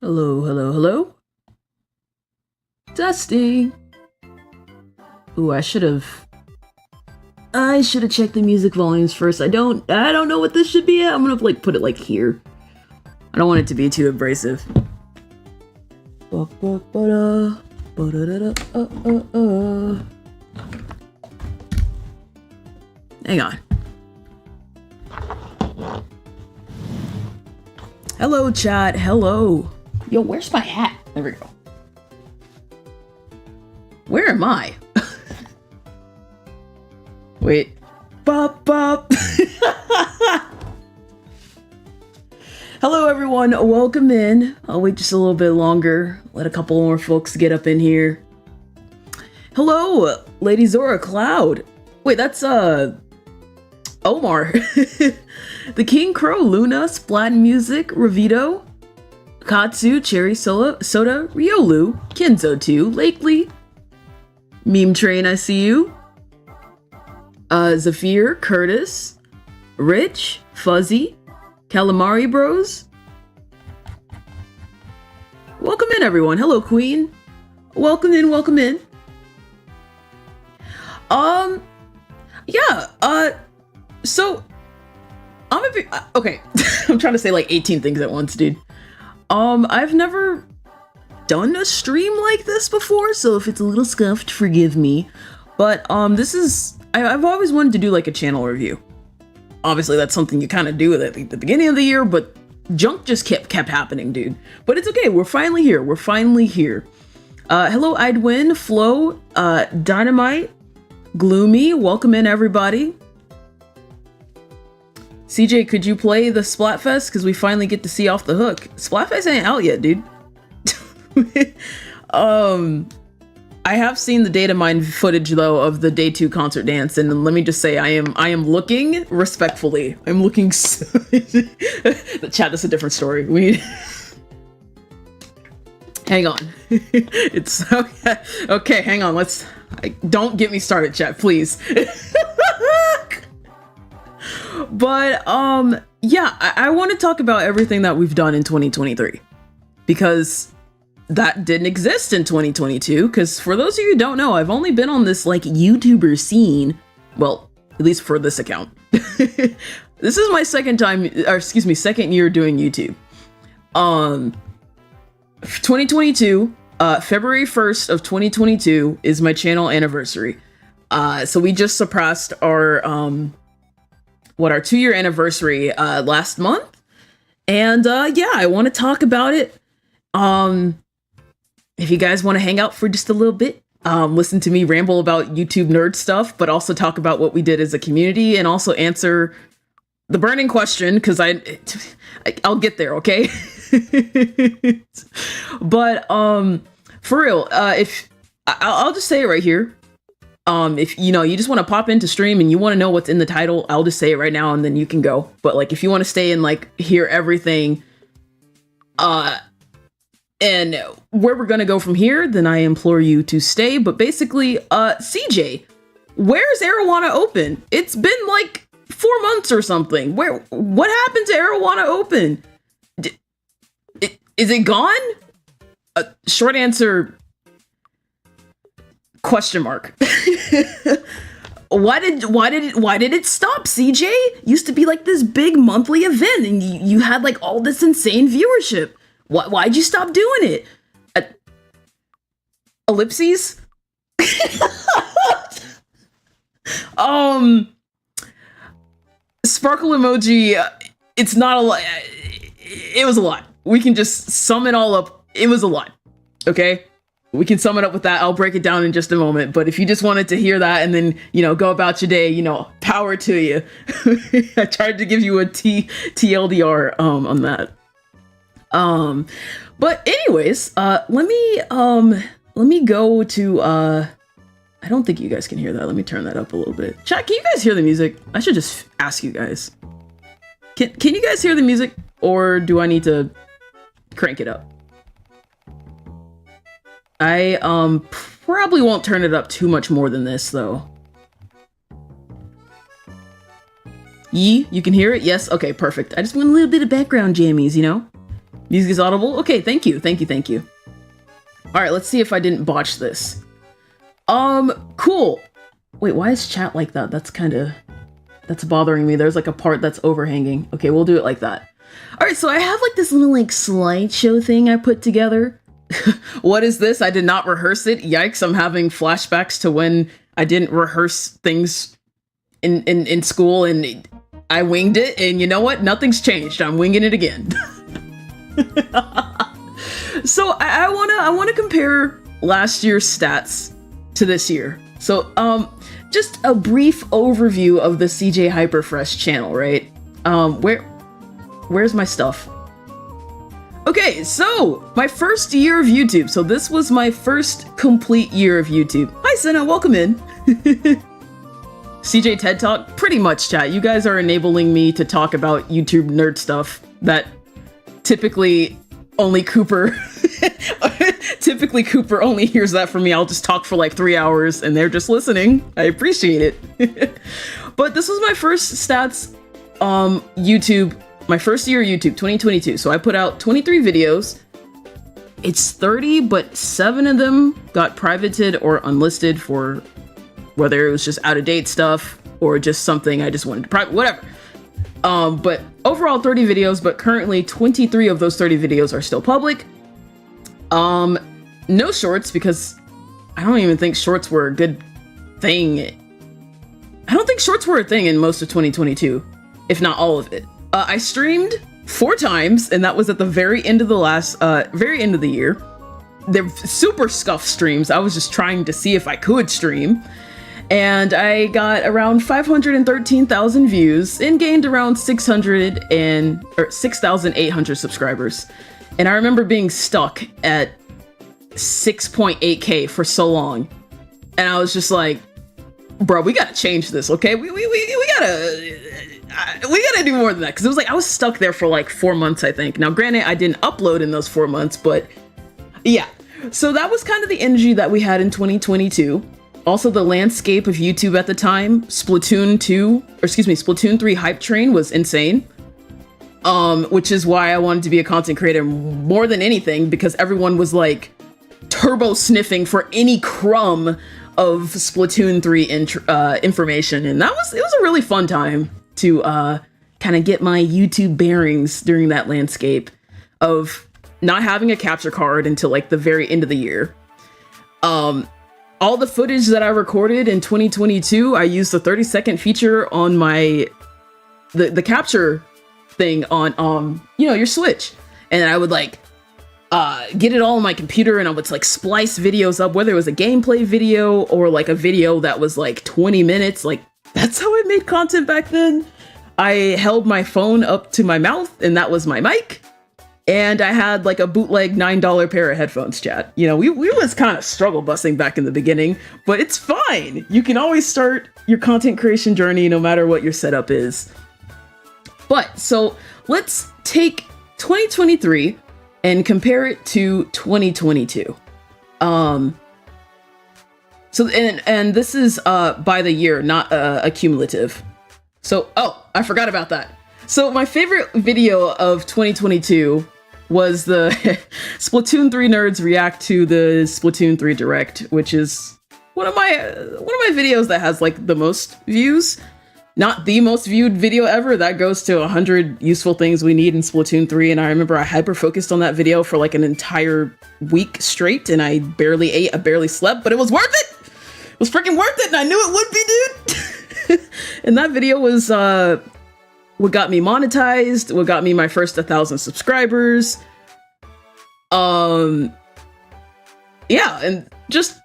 Hello, hello, hello. Testing. Ooh, I should have checked the music volumes first. I don't know what this should be at. I'm gonna like put it like here. I don't want it to be too abrasive. Hang on. Hello, chat. Hello. Yo, where's my hat? There we go. Where am I? Wait. Bop, bop. Hello, everyone. Welcome in. I'll wait just a little bit longer. Let a couple more folks get up in here. Hello, Lady Zora Cloud. Wait, that's, Omar. The King Crow, Luna, Splat Music, Ravito, Katsu, Cherry Soda, Riolu, Kenzo 2, Lakely, Meme Train, I see you. Zafir, Curtis, Rich, Fuzzy, Calamari Bros. Welcome in, everyone. Hello, Queen. Welcome in, welcome in. So I'm a bit, okay. I'm trying to say like 18 things at once, dude. I've never done a stream like this before, so if it's a little scuffed, forgive me. But this is, I've always wanted to do like a channel review. Obviously, that's something you kind of do at the beginning of the year, but junk just kept happening, dude. But it's okay. We're finally here. We're finally here. Hello, Idwin, Flo, Dynamite, Gloomy. Welcome in, everybody. CJ, could you play the Splatfest? Because we finally get to see Off the Hook. Splatfest ain't out yet, dude. I have seen the data mine footage though of the day 2 concert dance, and let me just say I am looking respectfully. I'm looking so the chat, that's a different story. Hang on. It's okay, hang on. Don't get me started, chat, please. But yeah, I want to talk about everything that we've done in 2023 because that didn't exist in 2022. Because for those of you who don't know, I've only been on this like YouTuber scene, well, at least for this account. This is my second year doing YouTube. 2022, February 1st of 2022 is my channel anniversary. So we just surpassed our our 2-year anniversary last month, and yeah, I want to talk about it. If you guys want to hang out for just a little bit, listen to me ramble about YouTube nerd stuff, but also talk about what we did as a community, and also answer the burning question, because I'll get there, okay? But for real, if I'll just say it right here. If you just want to pop into stream and you want to know what's in the title, I'll just say it right now and then you can go. But like, if you want to stay and like hear everything, and where we're gonna go from here, then I implore you to stay. But basically, CJ, where's Arowana Open? It's been like 4 months or something. What happened to Arowana Open? Is it gone? Short answer. Question mark. Why did it stop, CJ? Used to be like this big monthly event and you had like all this insane viewership. Why'd you stop doing it? Ellipses? Sparkle emoji, it's not a lot. It was a lot. We can just sum it all up. It was a lot. Okay? We can sum it up with that. I'll break it down in just a moment. But if you just wanted to hear that and then, go about your day, power to you. I tried to give you a TLDR on that. But anyways, let me go to I don't think you guys can hear that. Let me turn that up a little bit. Chat, can you guys hear the music? I should just ask you guys. Can you guys hear the music, or do I need to crank it up? I probably won't turn it up too much more than this though. You can hear it? Yes? Okay, perfect. I just want a little bit of background jammies, Music is audible. Okay, thank you. All right, let's see if I didn't botch this. Cool. Wait, why is chat like that? That's bothering me. There's like a part that's overhanging. Okay, we'll do it like that. All right, so I have like this little like slideshow thing I put together. What is this? I did not rehearse it. Yikes, I'm having flashbacks to when I didn't rehearse things in school and I winged it, and you know what? Nothing's changed. I'm winging it again. So I wanna compare last year's stats to this year. So just a brief overview of the CJ Hyperfresh channel, right? Where's my stuff? Okay, so my first year of YouTube. So this was my first complete year of YouTube. Hi Senna, welcome in. CJ TED Talk, pretty much chat. You guys are enabling me to talk about YouTube nerd stuff that typically only Cooper only hears that from me. I'll just talk for like 3 hours and they're just listening. I appreciate it. But this was my first stats YouTube, my first year of YouTube, 2022. So I put out 23 videos. It's 30, but 7 of them got privated or unlisted for whether it was just out of date stuff or just something I just wanted to private, whatever. But overall 30 videos, but currently 23 of those 30 videos are still public. No shorts because I don't even think shorts were a good thing. I don't think shorts were a thing in most of 2022, if not all of it. I streamed 4 times, and that was at the very end of the year. They're super scuffed streams. I was just trying to see if I could stream. And I got around 513,000 views and gained around 6,800 subscribers. And I remember being stuck at 6.8K for so long. And I was just like, bro, we gotta change this, okay? We gotta do more than that. Cause it was like, I was stuck there for like 4 months, I think. Now, granted, I didn't upload in those 4 months, but yeah. So that was kind of the energy that we had in 2022. Also, the landscape of YouTube at the time, Splatoon 3 hype train was insane. Which is why I wanted to be a content creator more than anything, because everyone was like turbo sniffing for any crumb of Splatoon 3 information. And it was a really fun time to kind of get my YouTube bearings during that landscape of not having a capture card until like the very end of the year. All the footage that I recorded in 2022, I used the 30-second feature on the capture thing on your Switch, and I would like get it all on my computer, and I would like splice videos up, whether it was a gameplay video or like a video that was like 20 minutes. Like, that's how I made content back then. I held my phone up to my mouth, and that was my mic. And I had like a bootleg $9 pair of headphones, chat. You know, we was kind of struggle busing back in the beginning, but it's fine. You can always start your content creation journey no matter what your setup is. But so let's take 2023 and compare it to 2022. So and this is by the year, not a cumulative. So I forgot about that. So my favorite video of 2022 was the Splatoon 3 nerds react to the Splatoon 3 Direct, which is one of my videos that has like the most views. Not the most viewed video ever. That goes to 100 useful things we need in Splatoon 3. And I remember I hyper focused on that video for like an entire week straight, and I barely ate, I barely slept, but it was worth it. It was freaking worth it, and I knew it would be, dude. And that video was what got me monetized, what got me my first 1,000 subscribers. Yeah, and just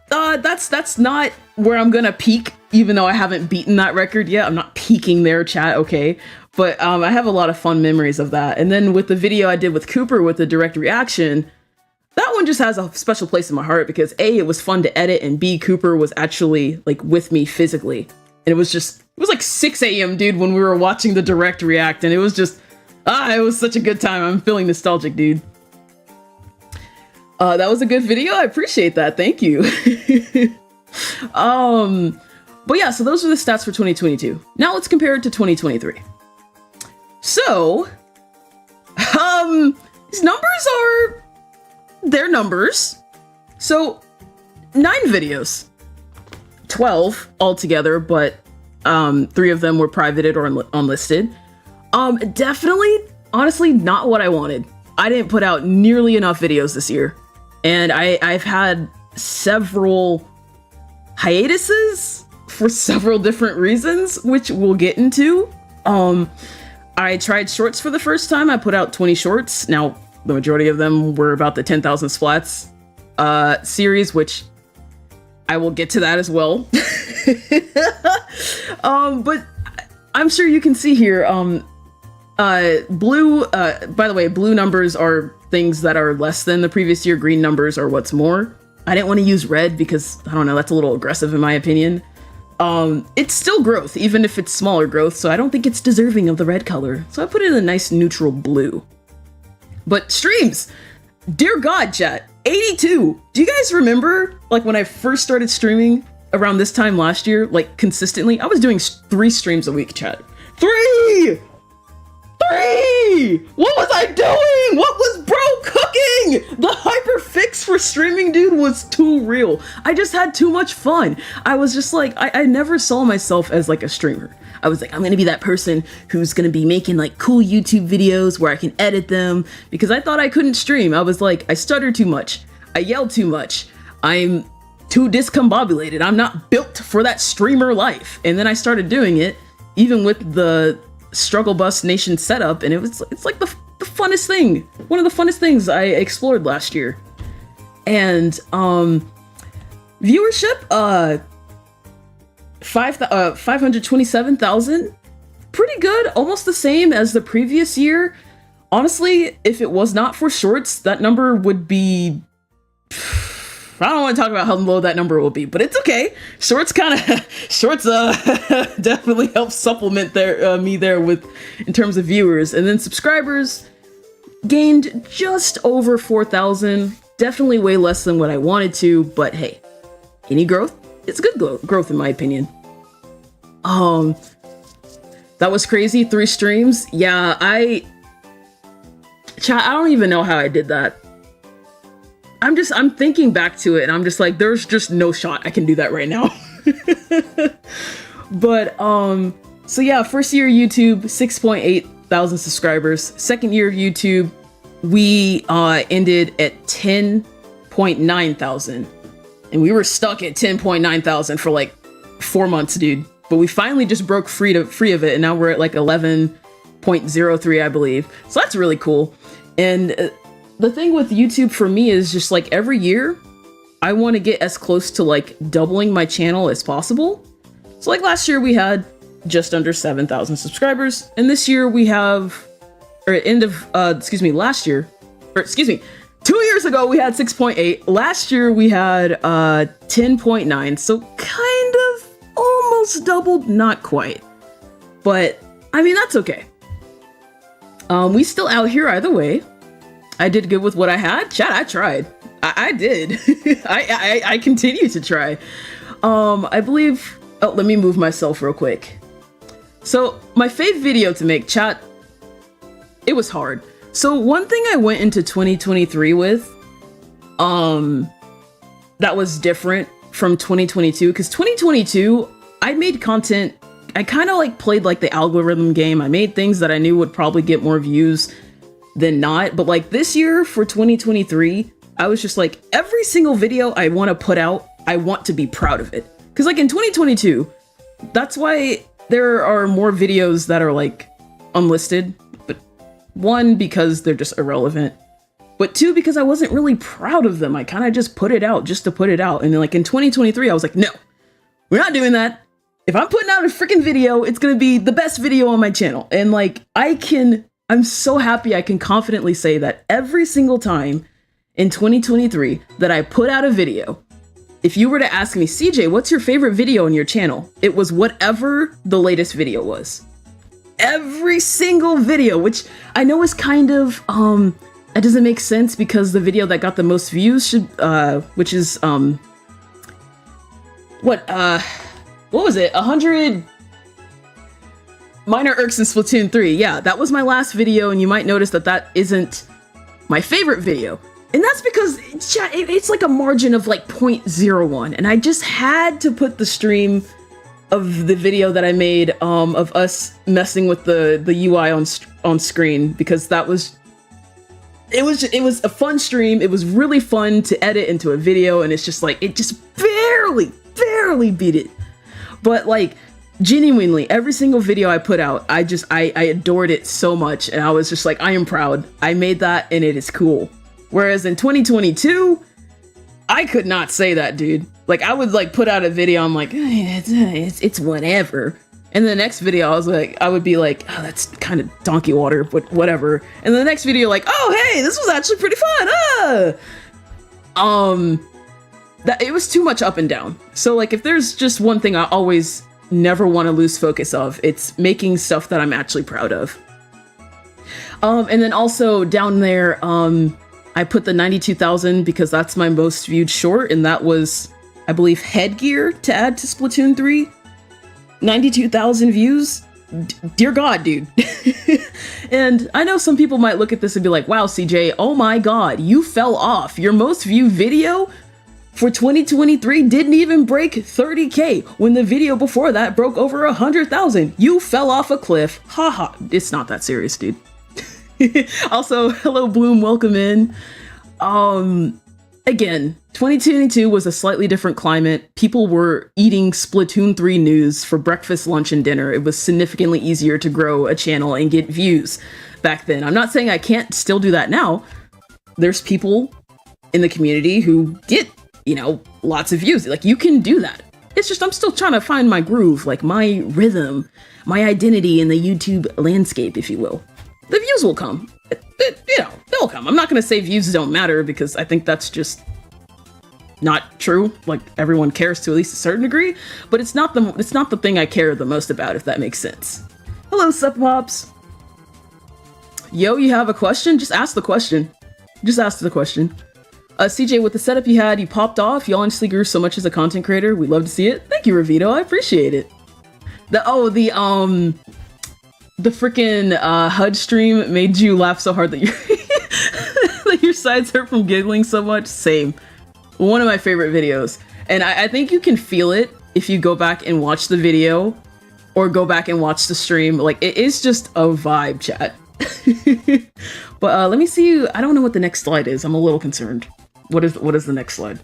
that's not where I'm gonna peak, even though I haven't beaten that record yet. I'm not peaking there, chat, okay? But I have a lot of fun memories of that. And then with the video I did with Cooper with the direct reaction, that one just has a special place in my heart because A, it was fun to edit, and B, Cooper was actually like with me physically. And it was like 6 a.m., dude, when we were watching the direct react, and it was just, it was such a good time. I'm feeling nostalgic, dude. That was a good video. I appreciate that. Thank you. But yeah, so those are the stats for 2022. Now let's compare it to 2023. So, these numbers are, they're numbers. So 9 videos, 12 altogether, but 3 of them were privated or unlisted. Definitely, honestly, not what I wanted. I didn't put out nearly enough videos this year, and I've had several hiatuses for several different reasons, which we'll get into. I tried shorts for the first time. I put out 20 shorts. Now, the majority of them were about the 10,000 splats series, which I will get to that as well. But I'm sure you can see here, blue, by the way, blue numbers are things that are less than the previous year. Green numbers are what's more. I didn't want to use red because, I don't know, that's a little aggressive in my opinion. It's still growth, even if it's smaller growth, so I don't think it's deserving of the red color. So I put it in a nice neutral blue. But streams, dear God, chat, 82. Do you guys remember, like, when I first started streaming around this time last year, like, consistently? I was doing 3 streams a week, chat. 3! What was I doing? What was bro cooking? The hyper fix for streaming, dude, was too real. I just had too much fun. I was just like, I never saw myself as like a streamer. I was like, I'm gonna be that person who's gonna be making like cool YouTube videos where I can edit them, because I thought I couldn't stream. I was like, I stutter too much. I yell too much. I'm too discombobulated. I'm not built for that streamer life. And then I started doing it, even with the Struggle Bus Nation setup, and it's like the funnest thing. One of the funnest things I explored last year. And viewership, 527,000, pretty good, almost the same as the previous year. Honestly, if it was not for shorts, that number would be, I don't want to talk about how low that number will be, but it's okay. Shorts definitely help supplement me there with, in terms of viewers. And then subscribers gained just over 4,000. Definitely way less than what I wanted to, but hey, any growth, it's good growth in my opinion. That was crazy. 3 streams. Yeah, I don't even know how I did that. I'm thinking back to it and I'm just like, there's just no shot I can do that right now. But, so yeah, first year YouTube, 6.8 thousand subscribers. Second year of YouTube, we ended at 10.9 thousand. And we were stuck at 10.9 thousand for like 4 months, dude. But we finally just broke free of it, and now we're at like 11.03, I believe. So that's really cool. And the thing with YouTube for me is just like every year, I want to get as close to like doubling my channel as possible. So like last year we had just under 7,000 subscribers, and this year we have, or at end of, last year, 2 years ago we had 6.8. Last year we had 10.9. So kind of almost doubled, not quite. But I mean, that's okay. We still out here either way. I did good with what I had. Chat, I tried. I did. I continue to try. I believe, oh, let me move myself real quick. So my fave video to make, chat, it was hard. So one thing I went into 2023 with, that was different from 2022, because 2022, I made content, I kind of like played like the algorithm game. I made things that I knew would probably get more views than not. But like this year for 2023, I was just like, every single video I want to put out, I want to be proud of it. Because like in 2022, that's why there are more videos that are like unlisted. But 1, because they're just irrelevant. But 2, because I wasn't really proud of them. I kind of just put it out just to put it out. And then like in 2023, I was like, no, we're not doing that. If I'm putting out a freaking video, it's going to be the best video on my channel. And like, I'm so happy I can confidently say that every single time in 2023 that I put out a video, if you were to ask me, CJ, what's your favorite video on your channel? It was whatever the latest video was. Every single video, which I know is kind of, it doesn't make sense because the video that got the most views should, which is, what was it? 100 Minor Irks in Splatoon 3. Yeah, that was my last video, and you might notice that that isn't my favorite video. And that's because it's like a margin of like 0.01. And I just had to put the stream of the video that I made of us messing with the UI on screen, because that was it was a fun stream. It was really fun to edit into a video, and it's just like it just barely beat it. But like genuinely, every single video I put out, I adored it so much, and I was just like, I am proud. I made that, and it is cool. Whereas in 2022, I could not say that, dude. Like, I would like put out a video, I'm like, it's whatever. And the next video, I would be like, oh, that's kind of donkey water, but whatever. And the next video, like, oh, hey, this was actually pretty fun. That it was too much up and down. So like, if there's just one thing I always never want to lose focus of, it's making stuff that I'm actually proud of. And then also down there, I put the 92,000 because that's my most viewed short, and that was, I believe, headgear to add to Splatoon 3. 92,000 views? Dear God, dude. And I know some people might look at this and be like, wow, CJ, oh my God, you fell off. Your most viewed video for 2023 didn't even break 30K when the video before that broke over 100,000. You fell off a cliff. Haha. It's not that serious, dude. Also, hello Bloom, welcome in. Again, 2022 was a slightly different climate. People were eating Splatoon 3 news for breakfast, lunch, and dinner. It was significantly easier to grow a channel and get views back then. I'm not saying I can't still do that now. There's people in the community who get, lots of views. Like, you can do that. It's just I'm still trying to find my groove, like my rhythm, my identity in the YouTube landscape, if you will. The views will come. They'll come. I'm not going to say views don't matter, because I think that's just not true. Like, everyone cares to at least a certain degree, but it's not the thing I care the most about, if that makes sense. Hello, Sup Pops. Yo, you have a question? Just ask the question. Just ask the question. CJ, with the setup you had, you popped off. You honestly grew so much as a content creator. We'd love to see it. Thank you, Ravito. I appreciate it. The freaking HUD stream made you laugh so hard that that your sides hurt from giggling so much. Same. One of my favorite videos. And I think you can feel it if you go back and watch the video or go back and watch the stream. Like, it is just a vibe, chat. But let me see. I don't know what the next slide is. I'm a little concerned. What is the next slide?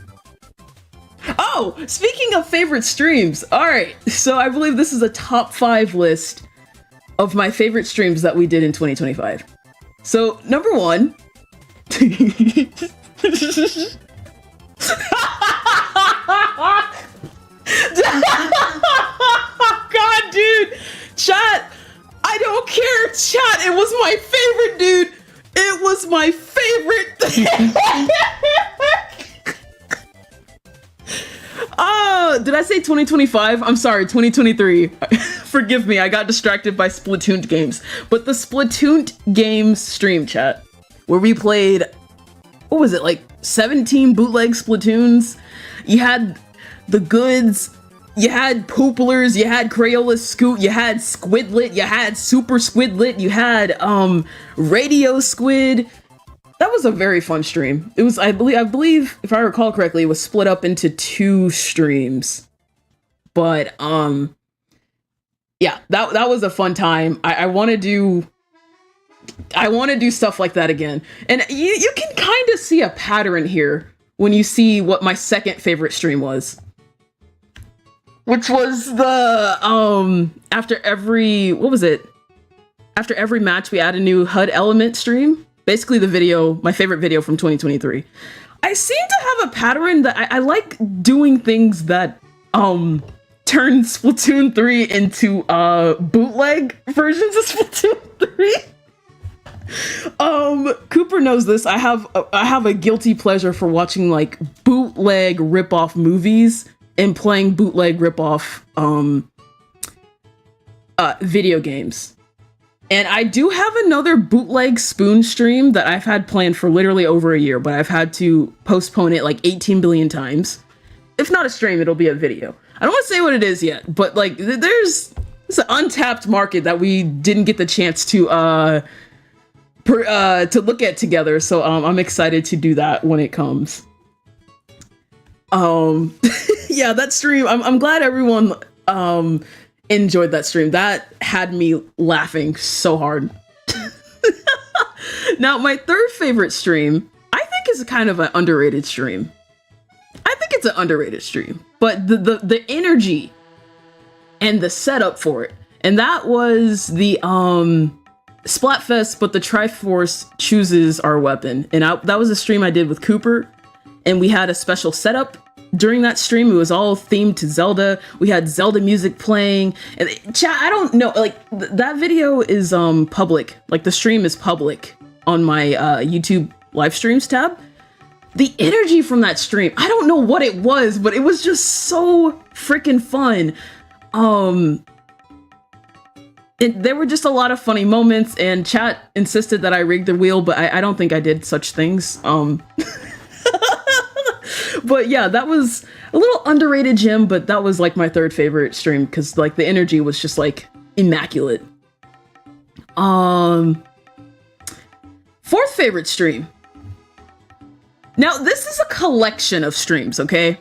Oh, speaking of favorite streams. All right. So I believe this is a top 5 list of my favorite streams that we did in 2025. So, number 1. God, dude. Chat, I don't care. Chat, it was my favorite, dude. It was my favorite. Oh, did I say 2025? I'm sorry, 2023. Forgive me, I got distracted by Splatoon games. But the Splatoon games stream, chat, where we played, what was it, like 17 bootleg Splatoons? You had the goods, you had Pooplers, you had Crayola Scoot, you had Squidlet, you had Super Squidlet, you had Radio Squid. That was a very fun stream. It was, I believe, if I recall correctly, it was split up into 2 streams. But yeah, that was a fun time. I want to do stuff like that again. And you can kind of see a pattern here when you see what my second favorite stream was, which was the after every match we add a new HUD element stream. Basically the video, my favorite video from 2023. I seem to have a pattern that I like doing things that turn Splatoon 3 into bootleg versions of Splatoon 3. Cooper knows this. I have a guilty pleasure for watching like bootleg rip-off movies and playing bootleg rip-off video games. And I do have another bootleg spoon stream that I've had planned for literally over a year, but I've had to postpone it like 18 billion times. If not a stream, it'll be a video. I don't want to say what it is yet, but like there's an untapped market that we didn't get the chance to to look at together. So I'm excited to do that when it comes. Yeah, that stream, I'm glad everyone enjoyed that stream. That had me laughing so hard. Now, my third favorite stream, I think is kind of an underrated stream. I think it's an underrated stream, but the energy and the setup for it, and that was the Splatfest, but the Triforce chooses our weapon, and that was a stream I did with Cooper, and we had a special setup during that stream. It was all themed to Zelda. We had Zelda music playing, and chat, I don't know, like that video is public, like the stream is public on my YouTube live streams tab. The energy from that stream, I don't know what it was, but it was just so freaking fun. There were just a lot of funny moments, and chat insisted that I rigged the wheel, but I don't think I did such things. But yeah, that was a little underrated gem, but that was like my third favorite stream because like the energy was just like immaculate. Fourth favorite stream. Now this is a collection of streams, okay?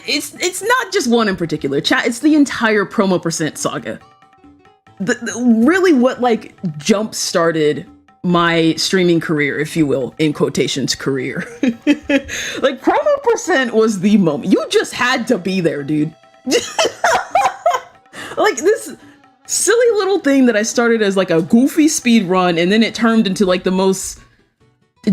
It's not just one in particular, chat. It's the entire promo percent saga. Really what like jump started my streaming career, if you will, in quotations, career. Like promo percent was the moment. You just had to be there, dude. Like this silly little thing that I started as like a goofy speed run, and then it turned into like the most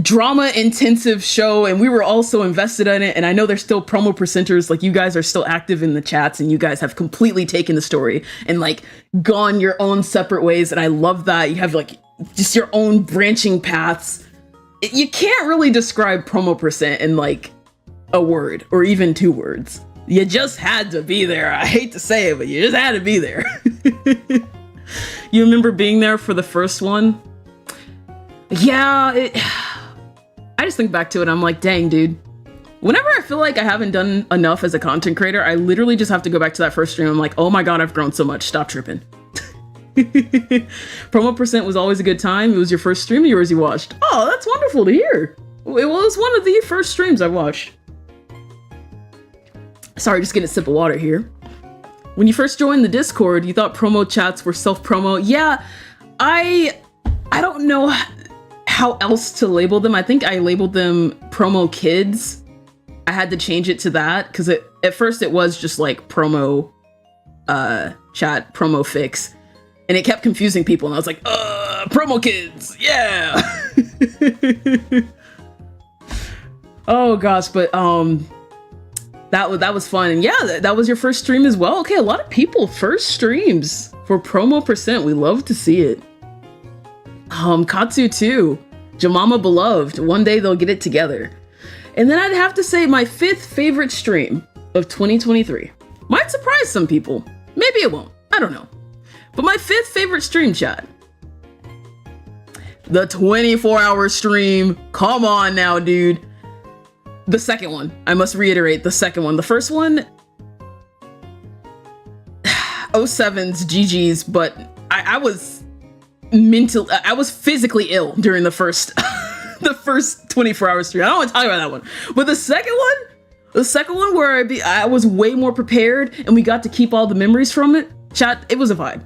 drama intensive show, and we were all so invested in it. And I know there's still promo percenters, like you guys are still active in the chats, and you guys have completely taken the story and like gone your own separate ways, and I love that. You have like just your own branching paths. You can't really describe promo percent in like a word or even two words. You just had to be there. I hate to say it, but you just had to be there. You remember being there for the first one? Yeah, I just think back to it, I'm like, dang, dude. Whenever I feel like I haven't done enough as a content creator, I literally just have to go back to that first stream. I'm like, oh my god, I've grown so much. Stop tripping. Promo percent was always a good time. It was your first stream of yours you watched. Oh, that's wonderful to hear. It was one of the first streams I watched. Sorry, just getting a sip of water here. When you first joined the Discord, you thought promo chats were self-promo. Yeah, I don't know how else to label them. I think I labeled them promo kids. I had to change it to that because at first it was just like promo chat, promo fix. And it kept confusing people, and I was like, promo kids, yeah. Oh gosh, but that was fun, and yeah, that was your first stream as well. Okay, a lot of people first streams for promo percent. We love to see it. Katsu too, Jamama beloved. One day they'll get it together. And then I'd have to say my fifth favorite stream of 2023 might surprise some people. Maybe it won't. I don't know. But my fifth favorite stream, chat. The 24-hour stream. Come on now, dude. The second one. I must reiterate, the second one. The first one, 07's GG's, but I was physically ill during the first the first 24-hour stream. I don't want to talk about that one. But the second one where I was way more prepared and we got to keep all the memories from it. Chat, it was a vibe.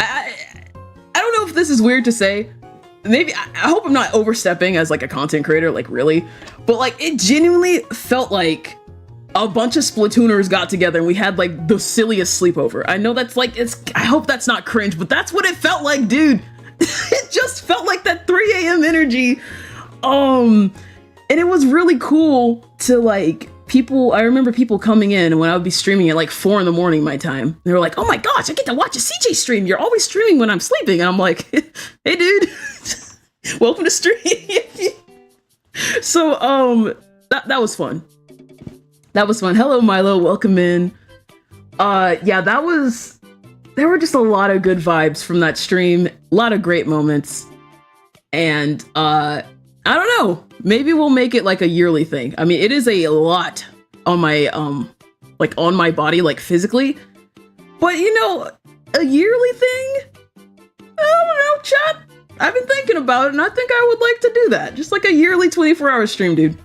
I don't know if this is weird to say. Maybe I hope I'm not overstepping as like a content creator, like really, but like it genuinely felt like a bunch of Splatooners got together and we had like the silliest sleepover. I know that's like, I hope that's not cringe, but that's what it felt like, dude. It just felt like that 3 a.m. energy. And it was really cool to like I remember people coming in when I would be streaming at like 4 a.m. my time. They were like, oh my gosh, I get to watch a CJ stream. You're always streaming when I'm sleeping. And I'm like, hey dude, welcome to stream. So, that was fun. That was fun. Hello, Milo. Welcome in. Yeah, there were just a lot of good vibes from that stream. A lot of great moments. And, I don't know. Maybe we'll make it like a yearly thing. I mean, it is a lot on my, like on my body, like physically. But you know, a yearly thing? I don't know, chat. I've been thinking about it, and I think I would like to do that. Just like a yearly 24-hour stream, dude.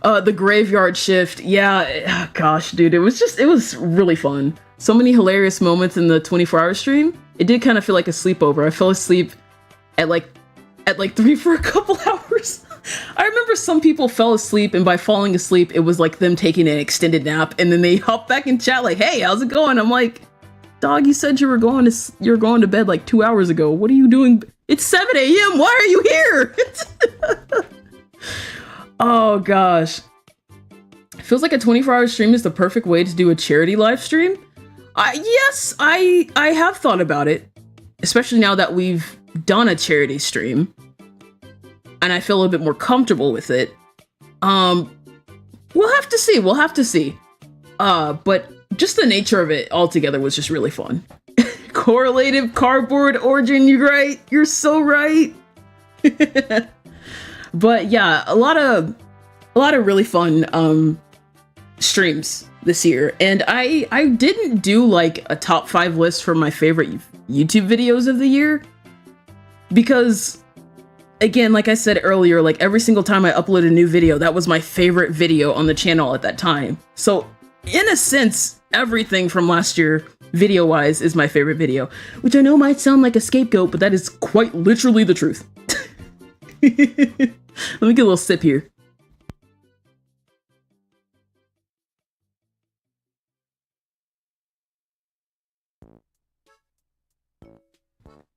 The graveyard shift. Yeah, gosh, dude. It was really fun. So many hilarious moments in the 24-hour stream. It did kind of feel like a sleepover. I fell asleep at like 3 for a couple hours. I remember some people fell asleep, and by falling asleep, it was like them taking an extended nap, and then they hop back in chat like, "Hey, how's it going?" I'm like, "Dog, you said you were going to bed like 2 hours ago. What are you doing? It's 7 a.m. Why are you here?" Oh gosh. It feels like a 24-hour stream is the perfect way to do a charity live stream. Yes, I have thought about it, especially now that we've done a charity stream, and I feel a little bit more comfortable with it. We'll have to see. We'll have to see. But just the nature of it altogether was just really fun. Correlative cardboard origin. You're right. You're so right. But yeah, a lot of really fun streams this year, and I didn't do like a top 5 list for my favorite YouTube videos of the year, because again, like I said earlier, like every single time I upload a new video, that was my favorite video on the channel at that time. So in a sense, everything from last year video wise is my favorite video, which I know might sound like a scapegoat, but that is quite literally the truth. Let me get a little sip here.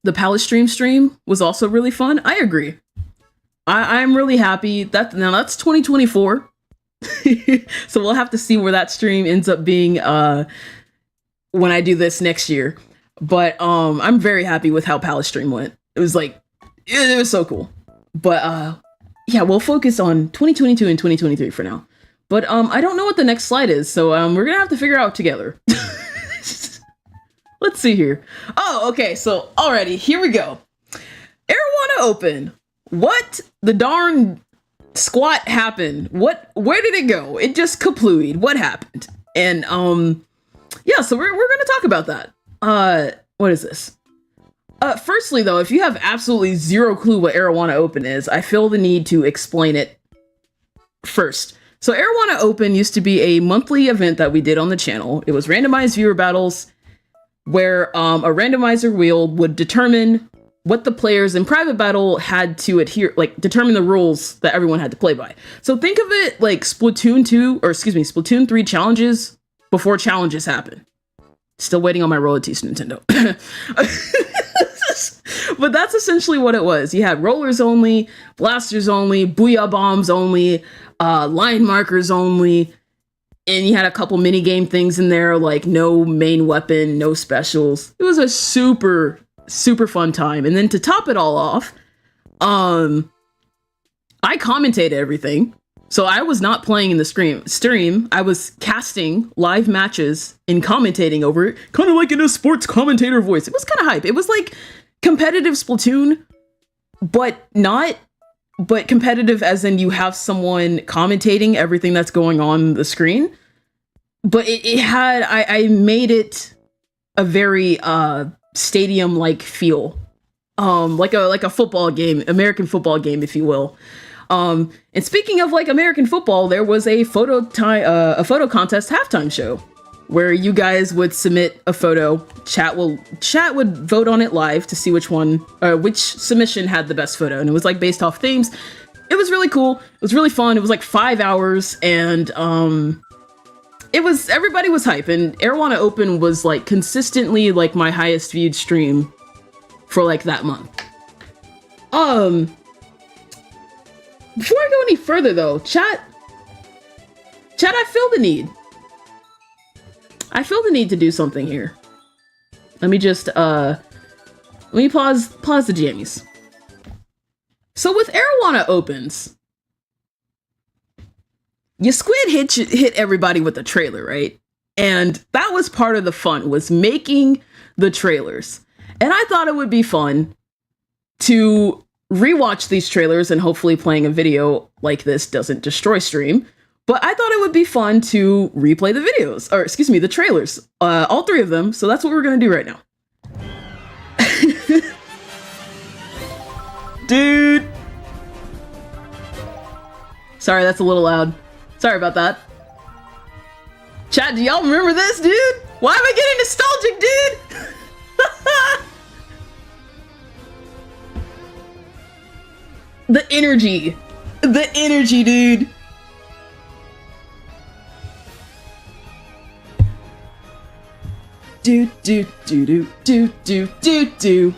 The Palace stream was also really fun. I agree. I'm really happy that now that's 2024. So we'll have to see where that stream ends up being when I do this next year. But I'm very happy with how Palace stream went. It was like it was so cool. But yeah, we'll focus on 2022 and 2023 for now. But I don't know what the next slide is, so we're gonna have to figure out together. Let's see here. Oh, okay, so alrighty, here we go. Arowana Open. What the darn squat happened? Where did it go? It just kaplooied. What happened? And yeah, so we're gonna talk about that. What is this? Firstly though, if you have absolutely zero clue what Arowana Open is, I feel the need to explain it first. So Arowana Open used to be a monthly event that we did on the channel. It was randomized viewer battles, where a randomizer wheel would determine what the players in private battle had to adhere, like determine the rules that everyone had to play by. So think of it like Splatoon 3 challenges before challenges happen. Still waiting on my royalties, Nintendo. But that's essentially what it was. You had rollers only, blasters only, booyah bombs only, line markers only, and you had a couple mini game things in there, like no main weapon, no specials. It was a super, super fun time. And then to top it all off, I commentated everything. So I was not playing in the stream. I was casting live matches and commentating over it, kind of like in a sports commentator voice. It was kind of hype. It was like competitive Splatoon, but competitive as in you have someone commentating everything that's going on the screen. But it had, I made it a very stadium-like feel, like a football game, American football game, if you will. And speaking of like American football, there was a photo contest halftime show where you guys would submit a photo. Chat would vote on it live to see which submission had the best photo, and it was like based off themes. It was really cool. It was really fun. It was like 5 hours, and everybody was hype, and Arowana Open was like consistently like my highest viewed stream for like that month. Before I go any further though, chat, I feel the need. I feel the need to do something here. Let me just let me pause the jammies. So with Arowana Opens, your squid hit everybody with the trailer, right? And that was part of the fun, was making the trailers. And I thought it would be fun to rewatch these trailers, and hopefully playing a video like this doesn't destroy stream. But I thought it would be fun to replay the videos, or excuse me, the trailers, all 3 of them. So that's what we're gonna do right now. Dude. Sorry, that's a little loud. Sorry about that. Chat, do y'all remember this, dude? Why am I getting nostalgic, dude? The energy. The energy, dude. Do do do do do do do do.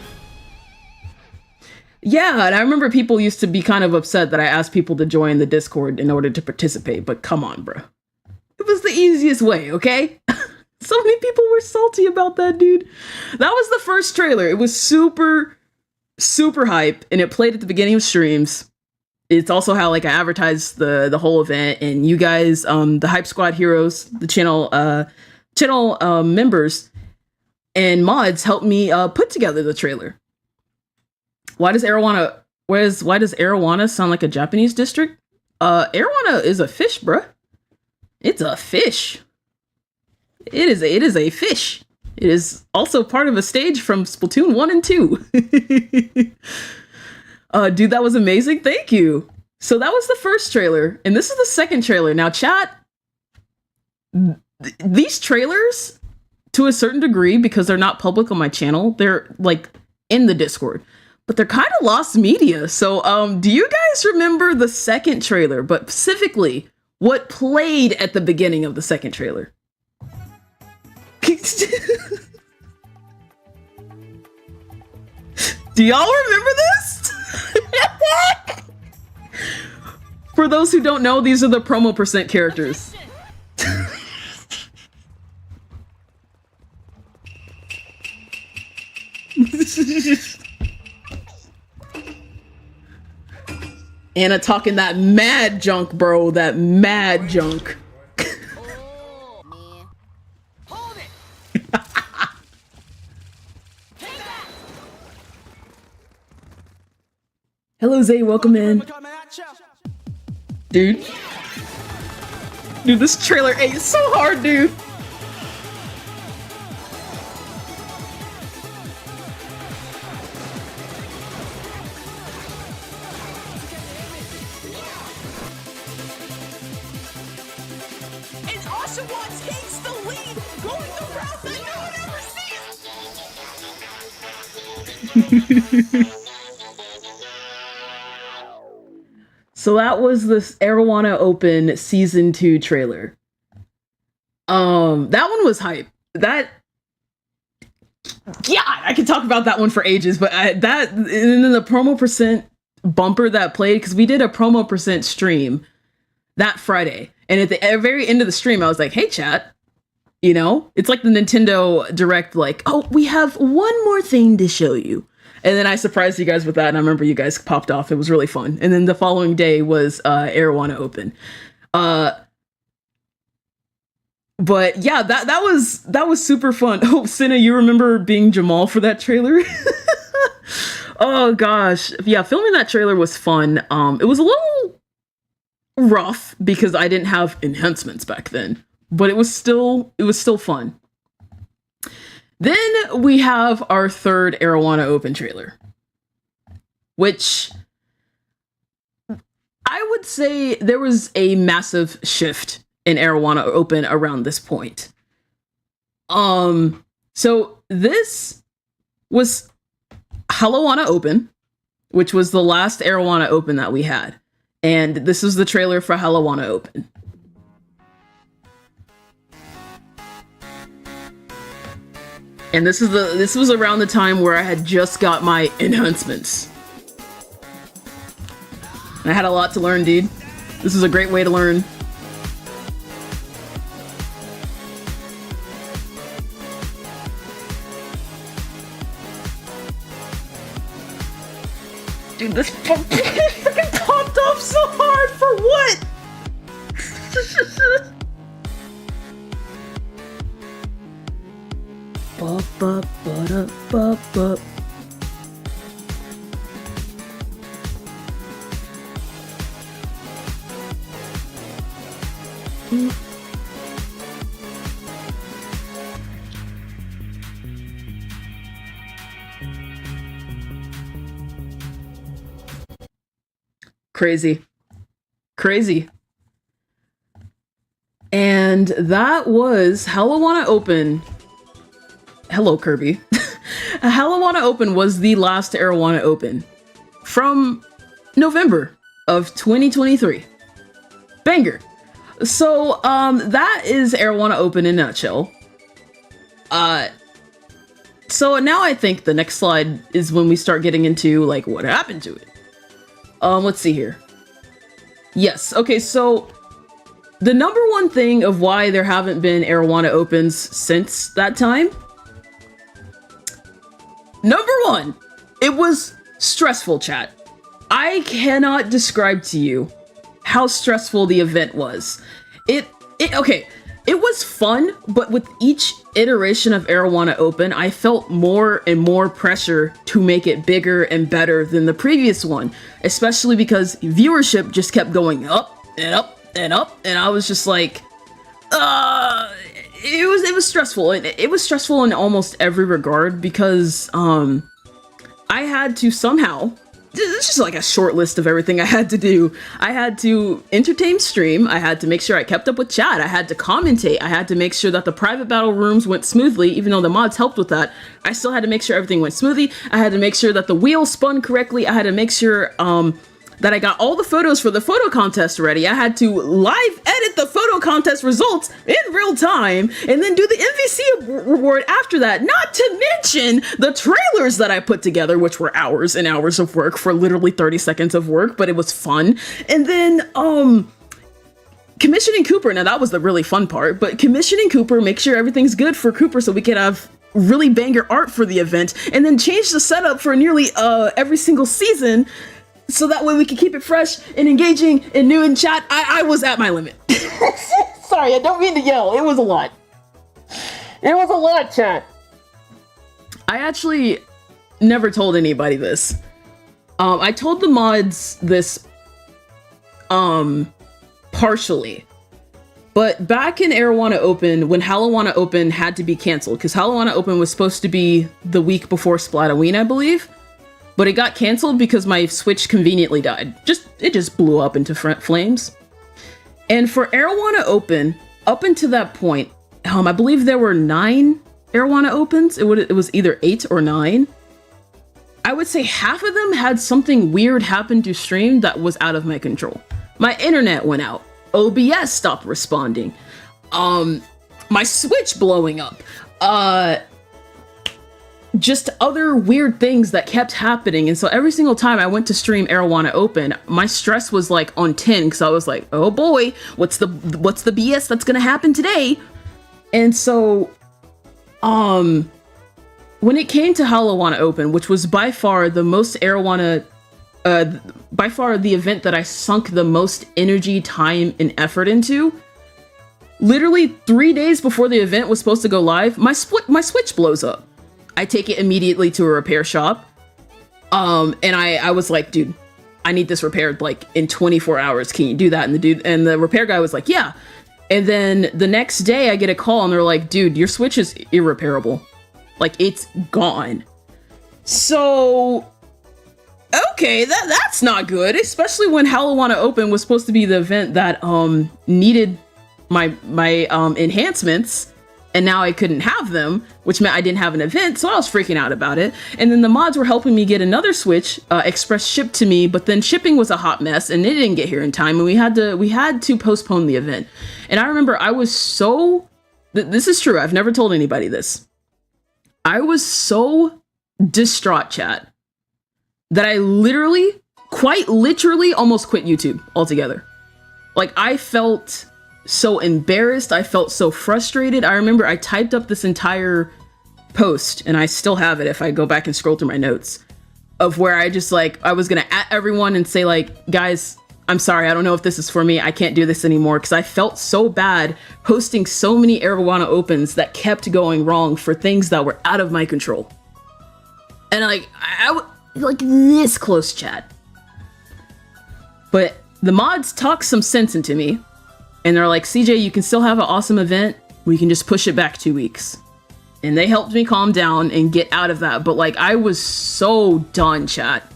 Yeah, and I remember people used to be kind of upset that I asked people to join the Discord in order to participate, but come on, bro. It was the easiest way, okay? So many people were salty about that, dude. That was the first trailer. It was super, super hype, and it played at the beginning of streams. It's also how like I advertised the whole event, and you guys, the HypeSquad Heroes, the channel members and mods helped me put together the trailer. Why does Arowana sound like a Japanese district? Arowana is a fish, bruh. It's a fish. It is a fish. It is also part of a stage from Splatoon 1 and 2. Dude, that was amazing. Thank you. So that was the first trailer, and this is the second trailer. Now, chat, these trailers, to a certain degree, because they're not public on my channel, they're like in the Discord, but they're kind of lost media. So, do you guys remember the second trailer, but specifically what played at the beginning of the second trailer? Do y'all remember this? For those who don't know, these are the promo percent characters. Anna talking that mad junk, bro. That mad junk. Hello, Zay. Welcome in. Dude. Dude, this trailer ate so hard, dude. Takes the lead, going the route that no one ever sees. So that was this Arowana Open Season 2 trailer. That one was hype. That, yeah, I could talk about that one for ages, but and then the promo percent bumper that played, because we did a promo percent stream that Friday. And at the very end of the stream, I was like, hey, chat, you know, it's like the Nintendo Direct, like, oh, we have one more thing to show you. And then I surprised you guys with that, and I remember you guys popped off. It was really fun. And then the following day was Arowana Open. But yeah, that was super fun. Oh, Cinna, you remember being Jamal for that trailer? Oh gosh. Yeah, filming that trailer was fun. It was a little rough because I didn't have enhancements back then, but it was still fun. Then we have our third Arowana Open trailer, which I would say there was a massive shift in Arowana Open around this point. So this was Arowana Open, which was the last Arowana Open that we had. And this is the trailer for Arowana Open. And this was around the time where I had just got my enhancements. And I had a lot to learn, dude. This is a great way to learn. Dude, this freaking popped off so hard for what? Crazy. Crazy. And that was Arowana Open. Hello, Kirby. Arowana Open was the last Arowana Open from November of 2023. Banger. So, that is Arowana Open in a nutshell. So now I think the next slide is when we start getting into, like, what happened to it. Let's see here. Yes, okay, so the number one thing of why there haven't been Arowana Opens since that time, number one, it was stressful, chat. I cannot describe to you how stressful the event was. Okay, it was fun, but with each iteration of Arowana Open, I felt more and more pressure to make it bigger and better than the previous one, especially because viewership just kept going up and up and up, and I was just like, it was stressful, and it was stressful in almost every regard because I had to somehow, it's just like a short list of everything I had to do. I had to entertain stream, I had to make sure I kept up with chat, I had to commentate, I had to make sure that the private battle rooms went smoothly, even though the mods helped with that. I still had to make sure everything went smoothly, I had to make sure that the wheel spun correctly, I had to make sure that I got all the photos for the photo contest ready. I had to live edit the photo contest results in real time and then do the MVC reward after that. Not to mention the trailers that I put together, which were hours and hours of work for literally 30 seconds of work, but it was fun. And then, commissioning Cooper. Now that was the really fun part, but commissioning Cooper, make sure everything's good for Cooper so we could have really banger art for the event, and then change the setup for nearly every single season, so that way we can keep it fresh and engaging and new in chat. I was at my limit. Sorry, I don't mean to yell. It was a lot. It was a lot, chat. I actually never told anybody this. I told the mods this, partially. But back in Arowana Open, when Arowana Open had to be canceled, because Arowana Open was supposed to be the week before Splatoween, I believe. But it got canceled because my Switch conveniently died. It just blew up into flames. And for Arowana Open, up until that point, I believe there were 9 Arowana Opens. It was either 8 or 9. I would say half of them had something weird happen to stream that was out of my control. My internet went out. OBS stopped responding. My Switch blowing up. Just other weird things that kept happening. And so every single time I went to stream Arowana Open, my stress was like on 10, because I was like, oh boy, what's the BS that's gonna happen today? And so when it came to Arowana Open, which was by far the most Arowana, by far the event that I sunk the most energy, time, and effort into, literally 3 days before the event was supposed to go live, my Switch blows up. I take it immediately to a repair shop. And I was like, dude, I need this repaired like in 24 hours. Can you do that? And the repair guy was like, yeah. And then the next day I get a call and they're like, dude, your Switch is irreparable. Like, it's gone. So, okay, that's not good. Especially when Arowana Open was supposed to be the event that needed my enhancements. And now I couldn't have them, which meant I didn't have an event, so I was freaking out about it. And then the mods were helping me get another Switch express shipped to me, but then shipping was a hot mess and it didn't get here in time, and we had to postpone the event. And I remember I was so, this is true, I've never told anybody this. I was so distraught, chat, that I quite literally almost quit YouTube altogether. Like, I felt so embarrassed, I felt so frustrated. I remember I typed up this entire post, and I still have it if I go back and scroll through my notes, of where I just like, I was gonna at everyone and say like, guys, I'm sorry, I don't know if this is for me, I can't do this anymore, because I felt so bad hosting so many Arowana Opens that kept going wrong for things that were out of my control. And like, I like this close, chat. But the mods talked some sense into me. And they're like, CJ, you can still have an awesome event. We can just push it back 2 weeks. And they helped me calm down and get out of that. But like, I was so done, chat.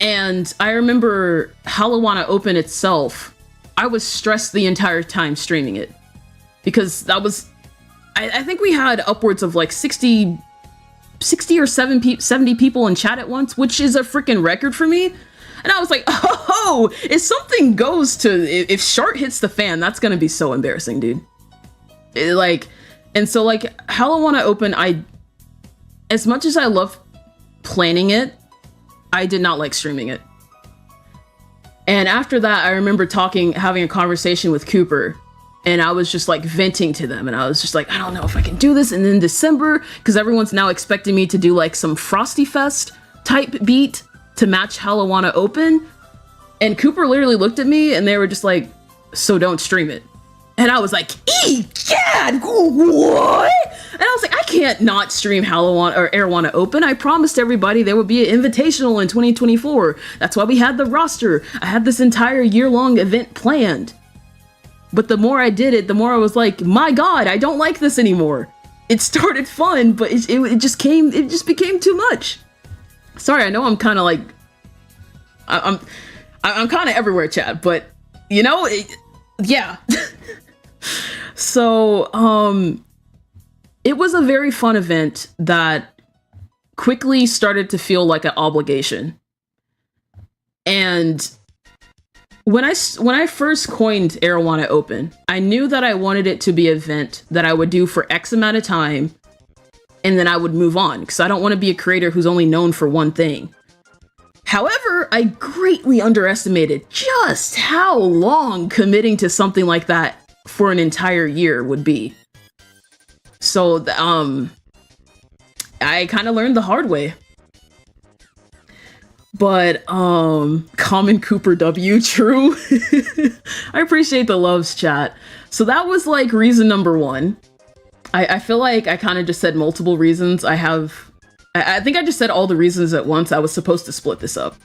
And I remember Arowana Open itself, I was stressed the entire time streaming it. Because that was, I think we had upwards of like 60 or 70 people in chat at once, which is a freaking record for me. And I was like, oh, if something goes to, if Shart hits the fan, that's gonna be so embarrassing, dude. And so like Arowana Open, as much as I love planning it, I did not like streaming it. And after that, I remember having a conversation with Cooper, and I was just like venting to them, and I was just like, I don't know if I can do this. And then December, because everyone's now expecting me to do like some Frosty Fest type beat to match Arowana Open. And Cooper literally looked at me and they were just like, so don't stream it. And I was like, God, what? And I was like, I can't not stream Arowana Open. I promised everybody there would be an invitational in 2024. That's why we had the roster. I had this entire year-long event planned. But the more I did it, the more I was like, my God, I don't like this anymore. It started fun, but it just became too much. Sorry, I know I'm kind of like, I'm kind of everywhere, chat, but you know, yeah. So, it was a very fun event that quickly started to feel like an obligation. And when I first coined Arowana Open, I knew that I wanted it to be an event that I would do for X amount of time, and then I would move on, because I don't want to be a creator who's only known for one thing. However, I greatly underestimated just how long committing to something like that for an entire year would be. So, I kind of learned the hard way. But, Common Cooper W, true. I appreciate the loves, chat. So that was like reason number one. I feel like I kind of just said multiple reasons. I think I just said all the reasons at once. I was supposed to split this up.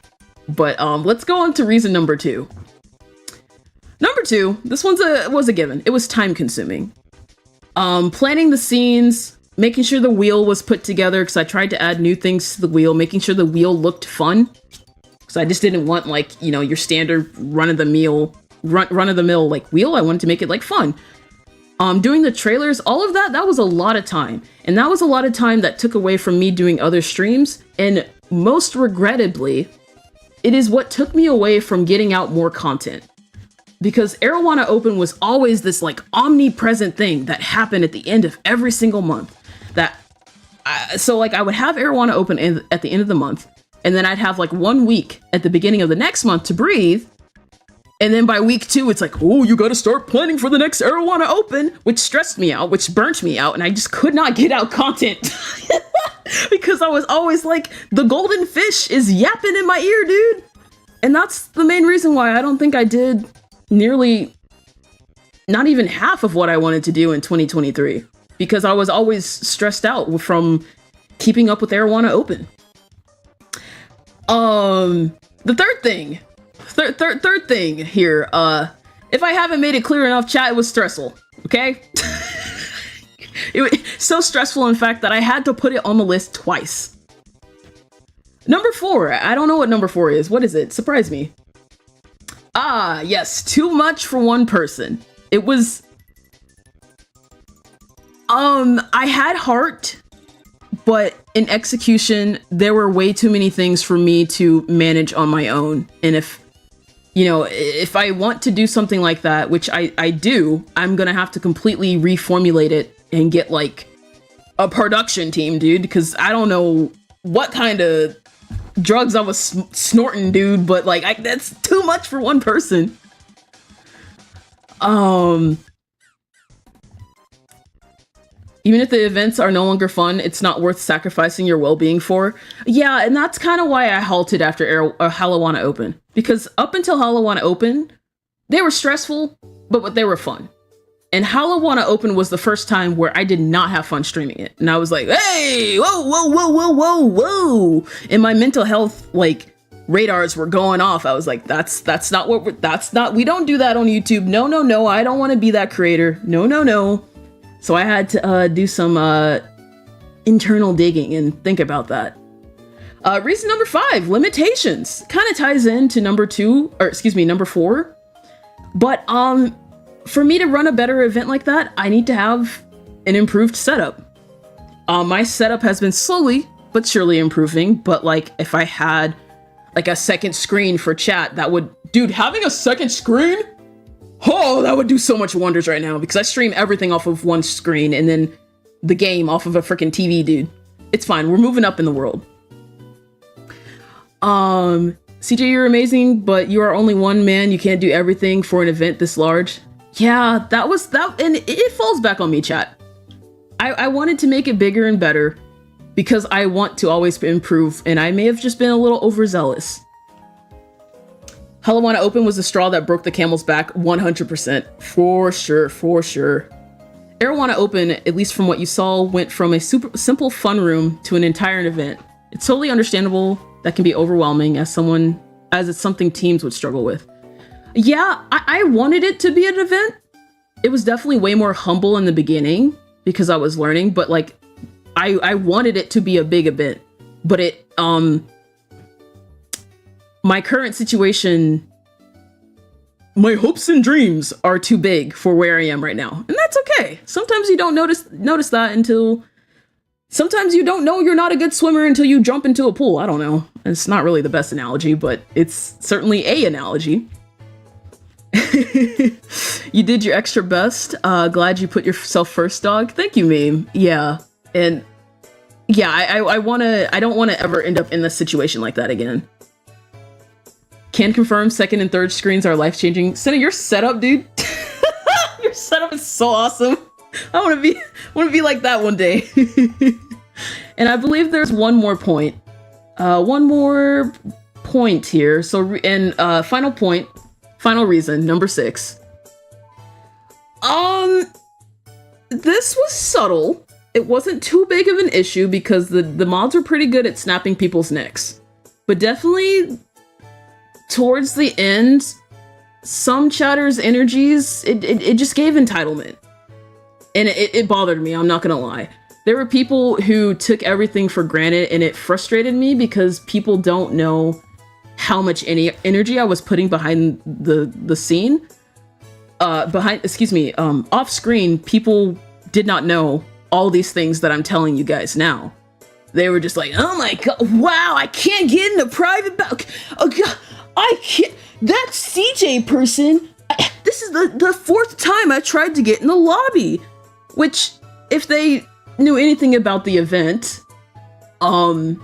But, let's go on to reason number two. Number two, this was a given. It was time consuming. Planning the scenes, making sure the wheel was put together, because I tried to add new things to the wheel, making sure the wheel looked fun. So I just didn't want like, you know, your standard run-of-the-mill like wheel. I wanted to make it like fun. Doing the trailers, all of that was a lot of time. And that was a lot of time that took away from me doing other streams. And most regrettably, it is what took me away from getting out more content. Because Arowana Open was always this like omnipresent thing that happened at the end of every single month. So like I would have Arowana Open at the end of the month, and then I'd have like 1 week at the beginning of the next month to breathe. And then by week 2, it's like, oh, you gotta start planning for the next Arowana Open, which stressed me out, which burnt me out, and I just could not get out content. Because I was always like, the golden fish is yapping in my ear, dude. And that's the main reason why I don't think I did nearly, not even half of what I wanted to do in 2023. Because I was always stressed out from keeping up with Arowana Open. The third thing here, if I haven't made it clear enough, chat, it was stressful, okay? It was so stressful, in fact, that I had to put it on the list twice. Number 4, I don't know what number 4 is. What is it? Surprise me. Ah, yes, too much for one person. It was, I had heart, but in execution, there were way too many things for me to manage on my own. And if I want to do something like that, which I do, I'm gonna have to completely reformulate it and get like a production team, dude, because I don't know what kind of drugs I was snorting, dude, but like that's too much for one person. Even if the events are no longer fun, it's not worth sacrificing your well-being for. Yeah, and that's kind of why I halted after Arowana Open. Because up until Arowana Open, they were stressful, but they were fun. And Arowana Open was the first time where I did not have fun streaming it. And I was like, hey, whoa. And my mental health, like, radars were going off. I was like, we don't do that on YouTube. No, I don't want to be that creator. No. So I had to do some internal digging and think about that. Reason number 5, limitations. Kind of ties into number 4. But for me to run a better event like that, I need to have an improved setup. My setup has been slowly but surely improving, but like if I had like a second screen for chat, that would, dude, having a second screen, oh, that would do so much wonders right now, because I stream everything off of one screen and then the game off of a freaking TV, dude. It's fine. We're moving up in the world. CJ, you're amazing, but you are only one man. You can't do everything for an event this large. Yeah, that, and it falls back on me, chat. I wanted to make it bigger and better because I want to always improve, and I may have just been a little overzealous. Arowana Open was the straw that broke the camel's back, 100%. For sure, for sure. Arowana Open, at least from what you saw, went from a super simple fun room to an entire event. It's totally understandable that can be overwhelming as it's something teams would struggle with. Yeah, I wanted it to be an event. It was definitely way more humble in the beginning because I was learning, but like I wanted it to be a big event. But my current situation, my hopes and dreams are too big for where I am right now. And that's okay. Sometimes you don't notice that until sometimes you don't know you're not a good swimmer until you jump into a pool. I don't know. It's not really the best analogy, but it's certainly a analogy. You did your extra best. Glad you put yourself first, dog. Thank you, meme. Yeah. And yeah, I don't want to ever end up in a situation like that again. Can confirm second and third screens are life-changing. Senna, your setup, dude. Your setup is so awesome. I want to be like that one day. And I believe there's one more point. One more point here. So, final point, final reason, number 6. This was subtle. It wasn't too big of an issue because the mods were pretty good at snapping people's necks. But definitely towards the end, some chatters' energies, it just gave entitlement. And it bothered me, I'm not gonna lie. There were people who took everything for granted, and it frustrated me because people don't know how much energy I was putting behind the scene. Off screen, people did not know all these things that I'm telling you guys now. They were just like, oh my god, wow, I can't get in a private oh god, I can't, that CJ person, this is the 4th time I tried to get in the lobby. Which, if they knew anything about the event, you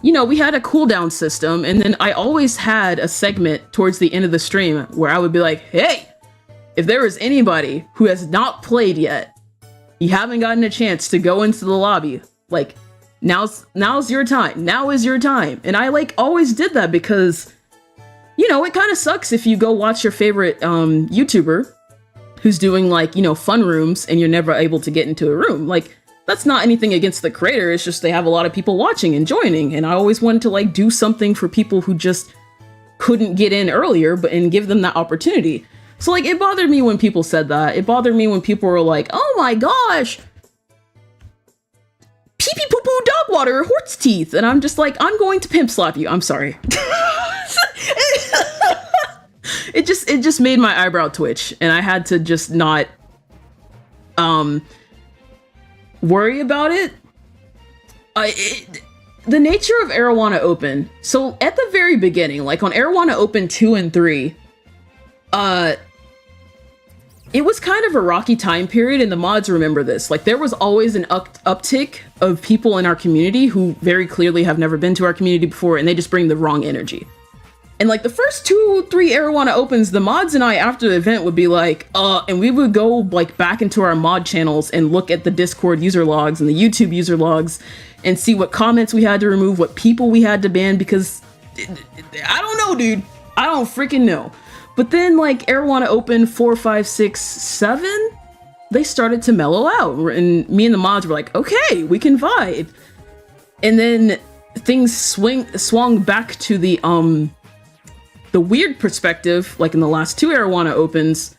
know, we had a cooldown system, and then I always had a segment towards the end of the stream where I would be like, hey, if there is anybody who has not played yet, you haven't gotten a chance to go into the lobby, like, now's your time. Now is your time. And I, like, always did that because, you know, it kind of sucks if you go watch your favorite YouTuber who's doing, like, you know, fun rooms and you're never able to get into a room. Like, that's not anything against the creator, it's just they have a lot of people watching and joining, and I always wanted to, like, do something for people who just couldn't get in earlier, and give them that opportunity. So, like, it bothered me when people said that. It bothered me when people were like, oh my gosh, pee-pee poo-poo dog water, horse teeth, and I'm just like, I'm going to pimp slap you. I'm sorry. It just made my eyebrow twitch, and I had to just not worry about it. The nature of Arowana Open. So at the very beginning, like on Arowana Open 2 and 3, it was kind of a rocky time period, and the mods remember this. Like, there was always an uptick of people in our community who very clearly have never been to our community before, and they just bring the wrong energy. And like the first 2-3 Arowana Opens, the mods and I after the event would be like, and we would go like back into our mod channels and look at the Discord user logs and the YouTube user logs and see what comments we had to remove, what people we had to ban, because I don't know, dude. I don't freaking know. But then like Arowana Open 4, 5, 6, 7, they started to mellow out, and me and the mods were like, okay, we can vibe. And then things swung back to the weird perspective, like in the last 2 Arowana Opens.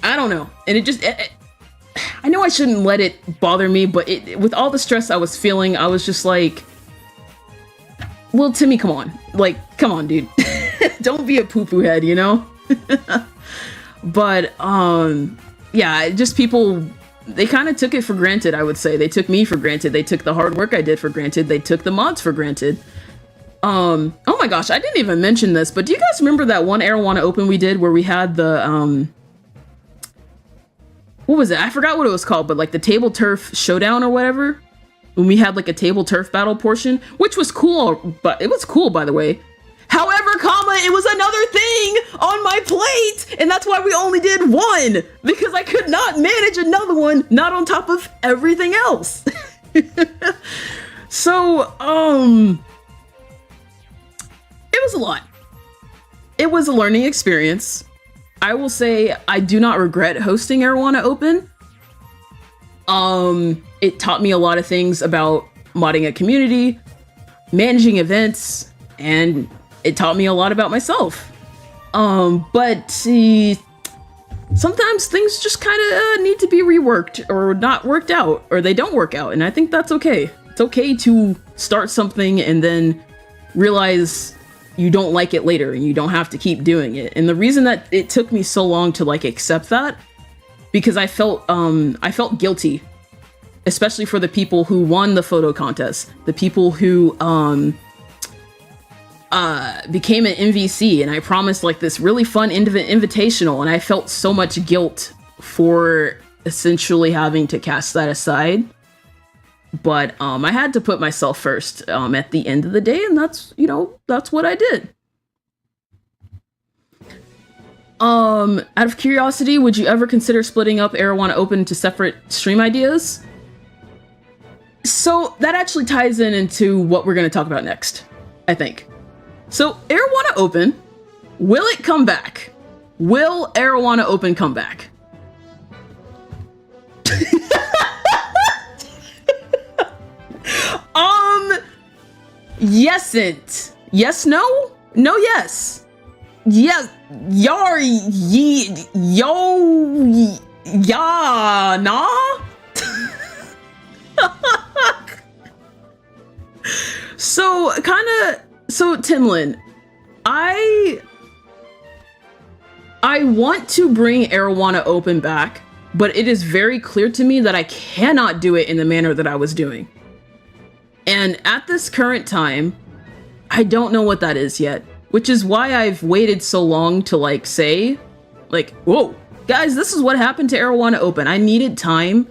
I don't know. And I know I shouldn't let it bother me, but with all the stress I was feeling, I was just like, well, Timmy, come on. Like, come on, dude. Don't be a poo-poo head, you know? But, yeah, just people, they kind of took it for granted, I would say. They took me for granted. They took the hard work I did for granted. They took the mods for granted. Oh my gosh, I didn't even mention this, but do you guys remember that one Arowana Open we did where we had the, what was it? I forgot what it was called, but like the table turf showdown or whatever. When we had like a table turf battle portion, which was cool, but it was cool, by the way. However, it was another thing on my plate, and that's why we only did one, because I could not manage another one, not on top of everything else. So, it was a lot. It was a learning experience. I will say I do not regret hosting Arowana Open. It taught me a lot of things about modding a community, managing events, and it taught me a lot about myself. But see, sometimes things just kind of need to be reworked or not worked out, or they don't work out, and I think that's okay. It's okay to start something and then realize you don't like it later and you don't have to keep doing it. And the reason that it took me so long to like accept that, because I felt guilty, especially for the people who won the photo contest, the people who became an MVC, and I promised like this really fun invitational, and I felt so much guilt for essentially having to cast that aside. But I had to put myself first at the end of the day, and that's, you know, that's what I did. Out of curiosity, would you ever consider splitting up Arowana Open into separate stream ideas? So that actually ties into what we're going to talk about next, I think. So Arowana Open, will it come back? Will Arowana Open come back? Yesn't. Yes, no? No, yes. Yeah, yar, ye, yo, ya, nah? So, Timlin, I want to bring Arowana Open back, but it is very clear to me that I cannot do it in the manner that I was doing. And at this current time, I don't know what that is yet, which is why I've waited so long to like say, like, whoa, guys, this is what happened to Arowana Open. I needed time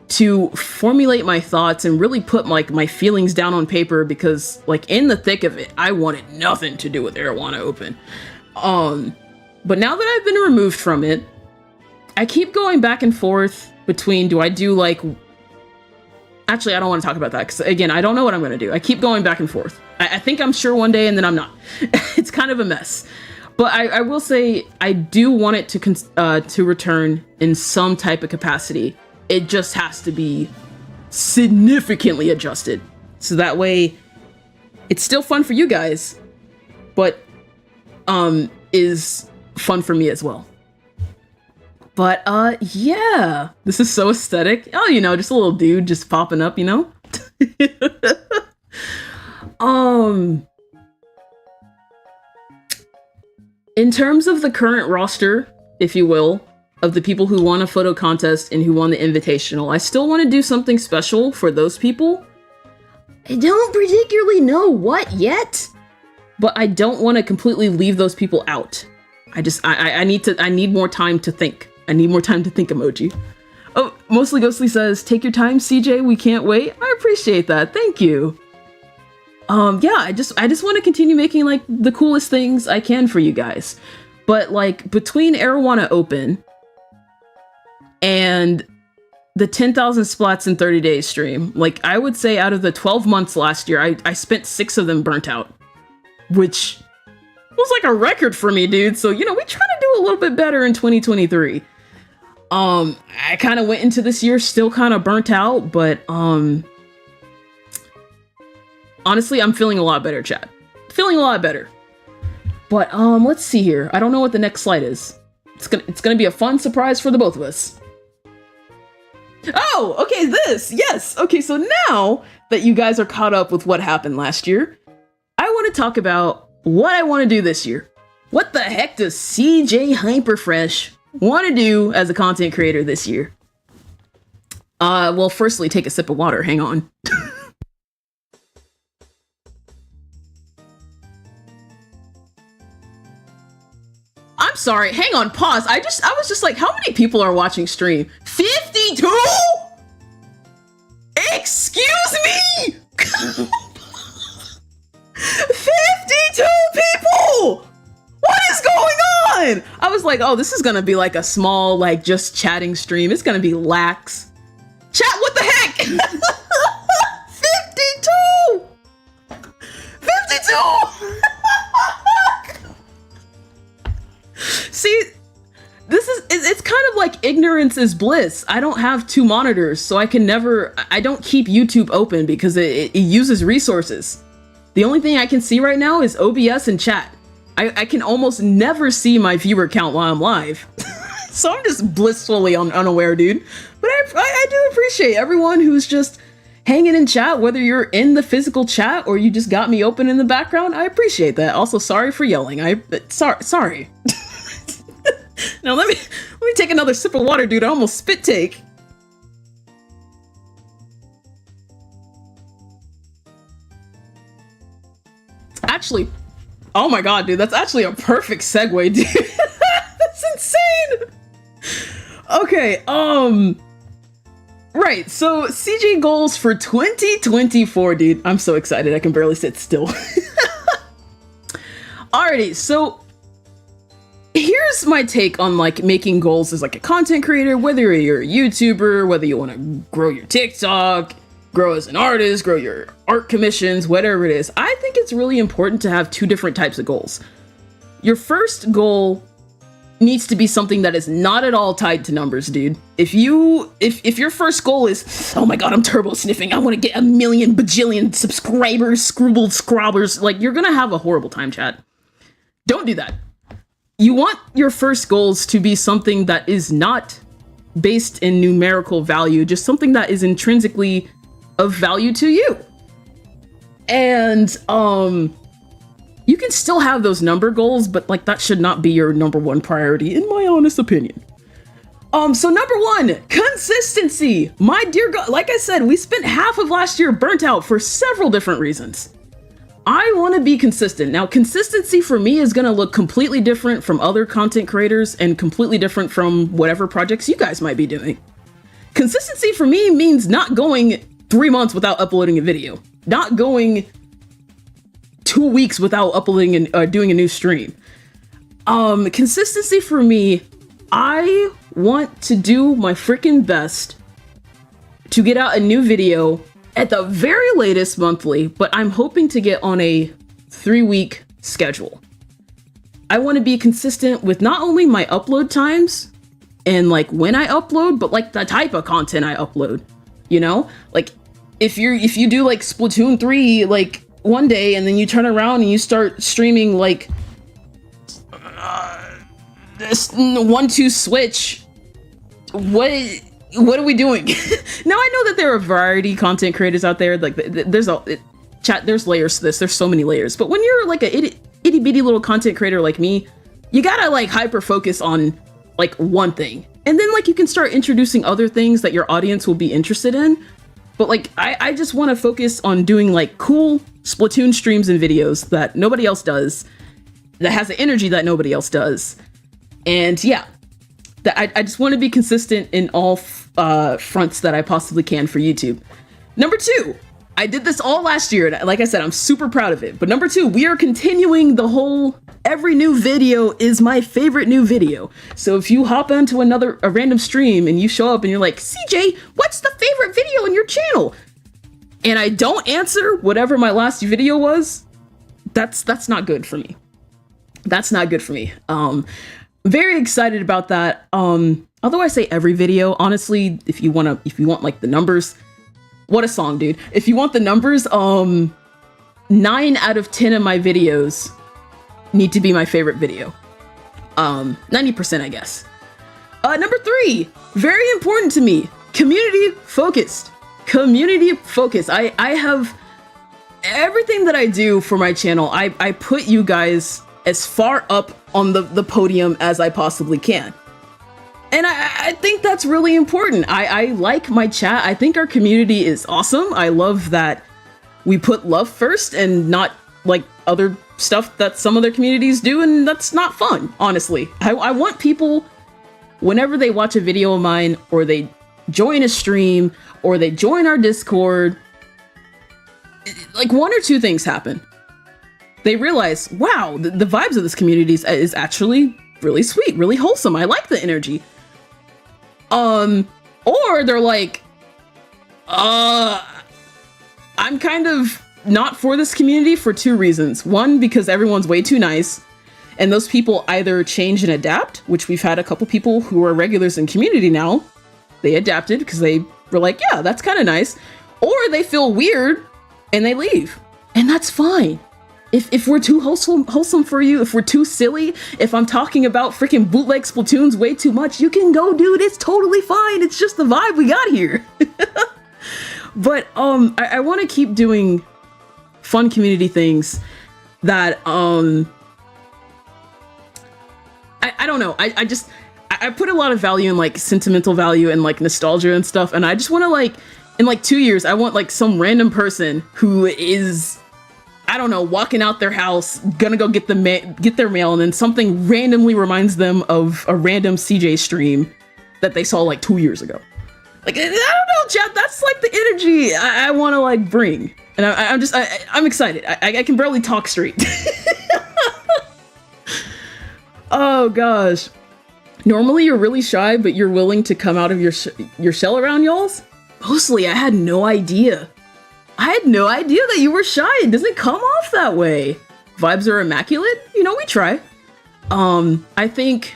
to formulate my thoughts and really put like my feelings down on paper, because like in the thick of it, I wanted nothing to do with Arowana Open. But now that I've been removed from it, I keep going back and forth between, do I do like, actually, I don't want to talk about that, because again, I don't know what I'm going to do. I keep going back and forth. I think I'm sure one day, and then I'm not. It's kind of a mess. But I will say, I do want it to return in some type of capacity. It just has to be significantly adjusted. So that way, it's still fun for you guys, but is fun for me as well. But yeah, this is so aesthetic. Oh, you know, just a little dude just popping up, you know? In terms of the current roster, if you will, of the people who won a photo contest and who won the invitational, I still want to do something special for those people. I don't particularly know what yet, but I don't want to completely leave those people out. I need more time to think. I need more time to think emoji. Oh, Mostly Ghostly says, take your time, CJ, we can't wait. I appreciate that, thank you. Yeah, I just want to continue making like the coolest things I can for you guys. But like between Arowana Open and the 10,000 splats in 30 days stream, like I would say out of the 12 months last year, I spent 6 of them burnt out, which was like a record for me, dude. So, you know, we try to do a little bit better in 2023. I kind of went into this year still kind of burnt out, but honestly, I'm feeling a lot better, chat. Feeling a lot better. But let's see here. I don't know what the next slide is. It's gonna be a fun surprise for the both of us. Oh, okay, this. Yes. Okay, so now that you guys are caught up with what happened last year, I want to talk about what I want to do this year. What the heck does CJ Hyperfresh want to do as a content creator this year? Well, firstly, take a sip of water. Hang on. I'm sorry. Hang on. Pause. I was just like, how many people are watching stream? 52? Excuse me? 52 people! What is going on? I was like, oh, this is gonna be like a small, like, just chatting stream. It's gonna be lax. Chat, what the heck? 52! 52! See, it's kind of like ignorance is bliss. I don't have two monitors, so I don't keep YouTube open because it uses resources. The only thing I can see right now is OBS and chat. I can almost never see my viewer count while I'm live. So I'm just blissfully unaware, dude. But I do appreciate everyone who's just hanging in chat, whether you're in the physical chat or you just got me open in the background. I appreciate that. Also, sorry for yelling. Sorry. Now let me take another sip of water, dude. I almost spit take. Actually, oh my god, dude, that's actually a perfect segue, dude. That's insane. Okay, right, so CJ goals for 2024, dude. I'm so excited, I can barely sit still. Alrighty, so here's my take on like making goals as like a content creator, whether you're a YouTuber, whether you want to grow your TikTok, grow as an artist, grow your art commissions, whatever it is. I think it's really important to have two different types of goals. Your first goal needs to be something that is not at all tied to numbers, dude. If your first goal is, oh my god, I'm turbo sniffing, I want to get 1 million bajillion subscribers, scrubbers, like you're gonna have a horrible time, chat. Don't do that. You want your first goals to be something that is not based in numerical value, just something that is intrinsically of value to you. And you can still have those number goals, but like that should not be your number one priority, in my honest opinion. So number one, consistency. My dear God, like I said, we spent half of last year burnt out for several different reasons. I want to be consistent. Now, consistency for me is going to look completely different from other content creators and completely different from whatever projects you guys might be doing. Consistency for me means not going 3 months without uploading a video, not going 2 weeks without uploading and doing a new stream. Consistency for me, I want to do my freaking best to get out a new video at the very latest monthly, but I'm hoping to get on a 3-week schedule. I want to be consistent with not only my upload times and like when I upload, but like the type of content I upload. You know, like if you do like Splatoon 3 like one day and then you turn around and you start streaming like this 1-2 switch, what are we doing? Now I know that there are a variety of content creators out there. Like there's layers to this. There's so many layers. But when you're like a itty bitty little content creator like me, you gotta like hyper focus on like one thing, and then like you can start introducing other things that your audience will be interested in. But like I just want to focus on doing like cool Splatoon streams and videos that nobody else does, that has the energy that nobody else does, and yeah. I just want to be consistent in all fronts that I possibly can for YouTube. Number two, I did this all last year, and like I said, I'm super proud of it. But number two, we are continuing the whole every new video is my favorite new video. So if you hop onto a random stream and you show up and you're like, CJ, what's the favorite video on your channel? And I don't answer whatever my last video was, that's not good for me. That's not good for me. Very excited about that. Although I say every video, honestly, if you want like the numbers, what a song, dude. If you want the numbers, 9 out of 10 of my videos need to be my favorite video. 90%, I guess. Number three, very important to me, community focused. Community focused. I have everything that I do for my channel, I put you guys as far up on the podium as I possibly can. And I think that's really important. I like my chat. I think our community is awesome. I love that we put love first and not like other stuff that some other communities do, and that's not fun, honestly. I want people, whenever they watch a video of mine, or they join a stream, or they join our Discord, like one or two things happen. They realize, wow, the vibes of this community is actually really sweet, really wholesome. I like the energy. Or they're like, I'm kind of not for this community for two reasons. One, because everyone's way too nice, and those people either change and adapt, which we've had a couple people who are regulars in community now. They adapted because they were like, yeah, that's kind of nice. Or they feel weird and they leave. And that's fine. If we're too wholesome for you, if we're too silly, if I'm talking about freaking bootleg Splatoons way too much, you can go, dude. It's totally fine. It's just the vibe we got here. But I want to keep doing fun community things that I don't know. I put a lot of value in like sentimental value and like nostalgia and stuff, and I just want to like in like 2 years I want like some random person who is, I don't know, walking out their house, gonna go get their mail, and then something randomly reminds them of a random CJ stream that they saw like 2 years ago. Like, I don't know, chat, that's like the energy I want to like bring. And I'm excited. I can barely talk straight. Oh gosh. Normally you're really shy, but you're willing to come out of your shell around y'alls? Mostly, I had no idea. I had no idea that you were shy. It doesn't come off that way. Vibes are immaculate. You know, we try. I think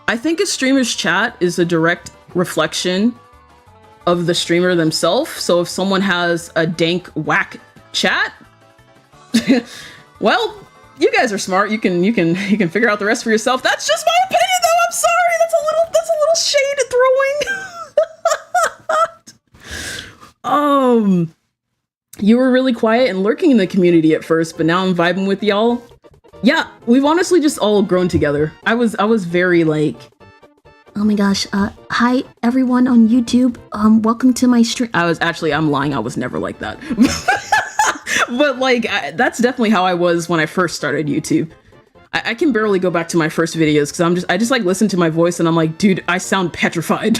a streamer's chat is a direct reflection of the streamer themselves. So if someone has a dank, whack chat, well, you guys are smart. You can figure out the rest for yourself. That's just my opinion, though. I'm sorry. That's a little shade throwing. You were really quiet and lurking in the community at first, but now I'm vibing with y'all. Yeah, we've honestly just all grown together. I was very like, oh my gosh, hi everyone on YouTube. Welcome to my stream. I'm lying. I was never like that. But like, that's definitely how I was when I first started YouTube. I can barely go back to my first videos because I just like listen to my voice and I'm like, dude, I sound petrified.